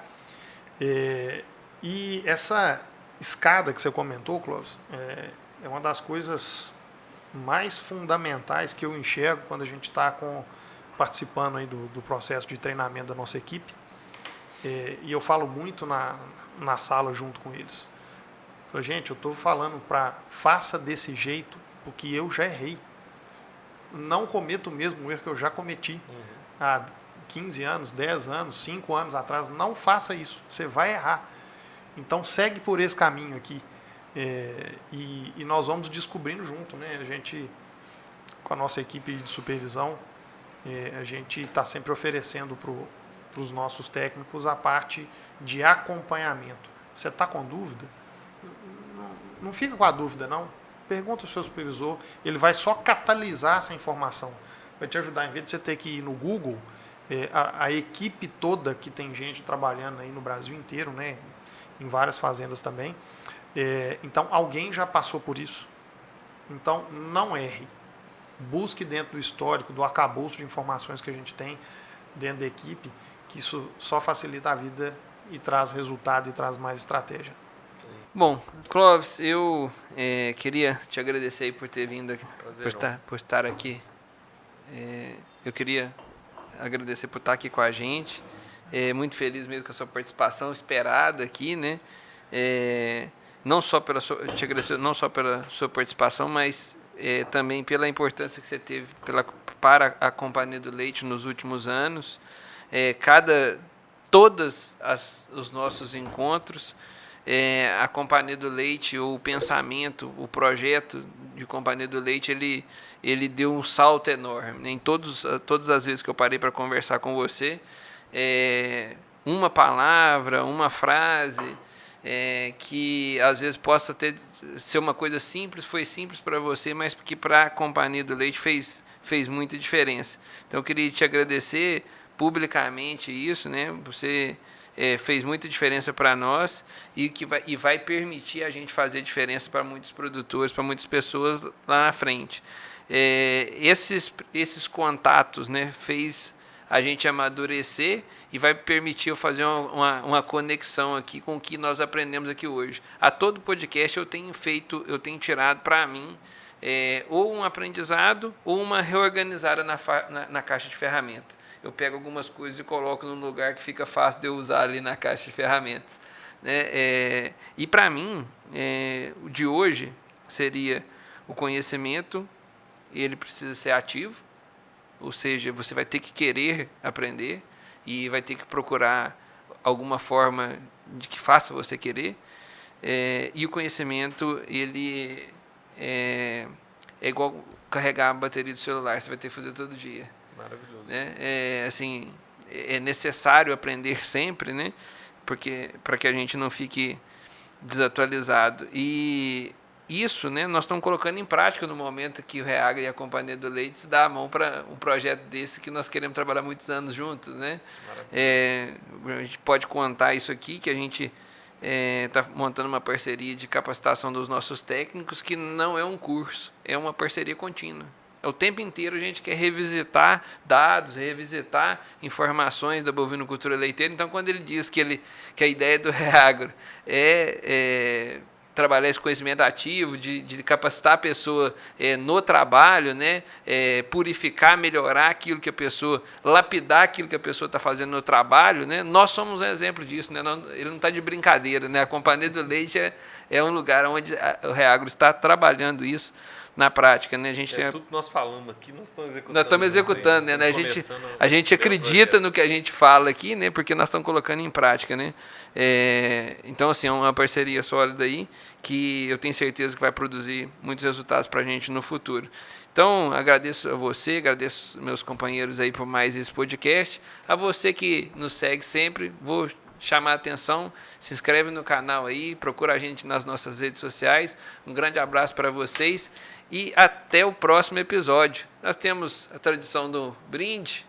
E essa escada que você comentou, Clóvis, é uma das coisas mais fundamentais que eu enxergo quando a gente está participando aí do processo de treinamento da nossa equipe. E eu falo muito na sala junto com eles. Falei, gente, eu estou falando faça desse jeito, porque eu já errei. Não cometo o mesmo erro que eu já cometi há 15 anos, 10 anos, 5 anos atrás. Não faça isso, você vai errar. Então segue por esse caminho aqui. E nós vamos descobrindo junto, né? A gente, com a nossa equipe de supervisão, a gente está sempre oferecendo para os nossos técnicos a parte de acompanhamento. Você está com dúvida? Não fica com a dúvida, não. Pergunta ao seu supervisor, ele vai só catalisar essa informação. Vai te ajudar, em vez de você ter que ir no Google, a equipe toda que tem gente trabalhando aí no Brasil inteiro, né, em várias fazendas também, então alguém já passou por isso. Então não erre. Busque dentro do histórico, do arcabouço de informações que a gente tem dentro da equipe, que isso só facilita a vida e traz resultado e traz mais estratégia. Bom, Clóvis, eu queria te agradecer aí por ter vindo aqui, por estar aqui. Eu queria agradecer por estar aqui com a gente. Muito feliz mesmo com a sua participação esperada aqui, né? Te agradecer não só pela sua participação, mas também pela importância que você teve para a Companhia do Leite nos últimos anos. Todos os nossos encontros, a Companhia do Leite, o pensamento, o projeto de Companhia do Leite, ele deu um salto enorme. Em todas as vezes que eu parei para conversar com você, uma palavra, uma frase, que às vezes possa ser uma coisa simples, foi simples para você, mas que para a Companhia do Leite fez muita diferença. Então eu queria te agradecer publicamente isso, né? Você fez muita diferença para nós e vai permitir a gente fazer diferença para muitos produtores, para muitas pessoas lá na frente. Esses contatos, né, fez a gente amadurecer e vai permitir eu fazer uma conexão aqui com o que nós aprendemos aqui hoje. A todo podcast eu tenho tirado para mim ou um aprendizado ou uma reorganizada na caixa de ferramentas. Eu pego algumas coisas e coloco num lugar que fica fácil de eu usar ali na caixa de ferramentas, né? E para mim, o de hoje seria o conhecimento, ele precisa ser ativo, ou seja, você vai ter que querer aprender e vai ter que procurar alguma forma de que faça você querer. E o conhecimento, ele é igual carregar a bateria do celular, você vai ter que fazer todo dia. Maravilhoso. Né? Assim, é necessário aprender sempre, né? Porque para que a gente não fique desatualizado. E isso, né, nós estamos colocando em prática no momento que o Reagro e a Companhia do Leite se dá a mão para um projeto desse que nós queremos trabalhar muitos anos juntos, né? A gente pode contar isso aqui, que a gente está montando uma parceria de capacitação dos nossos técnicos, que não é um curso, é uma parceria contínua. O tempo inteiro a gente quer revisitar dados, revisitar informações da bovinocultura leiteira. Então, quando ele diz que a ideia do Reagro é trabalhar esse conhecimento ativo, de capacitar a pessoa no trabalho, né? Purificar, melhorar aquilo que a pessoa, lapidar aquilo que a pessoa está fazendo no trabalho, né? Nós somos um exemplo disso, né? Ele não está de brincadeira, né? A Companhia do Leite é um lugar onde o Reagro está trabalhando isso na prática, né? A gente tudo que nós falamos aqui, nós estamos executando, né? A gente acredita no que a gente fala aqui, né? Porque nós estamos colocando em prática, né? Então, assim, é uma parceria sólida aí que eu tenho certeza que vai produzir muitos resultados para a gente no futuro. Então, agradeço a você, agradeço meus companheiros aí por mais esse podcast. A você que nos segue sempre, vou chamar a atenção, se inscreve no canal aí, procura a gente nas nossas redes sociais. Um grande abraço para vocês e até o próximo episódio. Nós temos a tradição do brinde.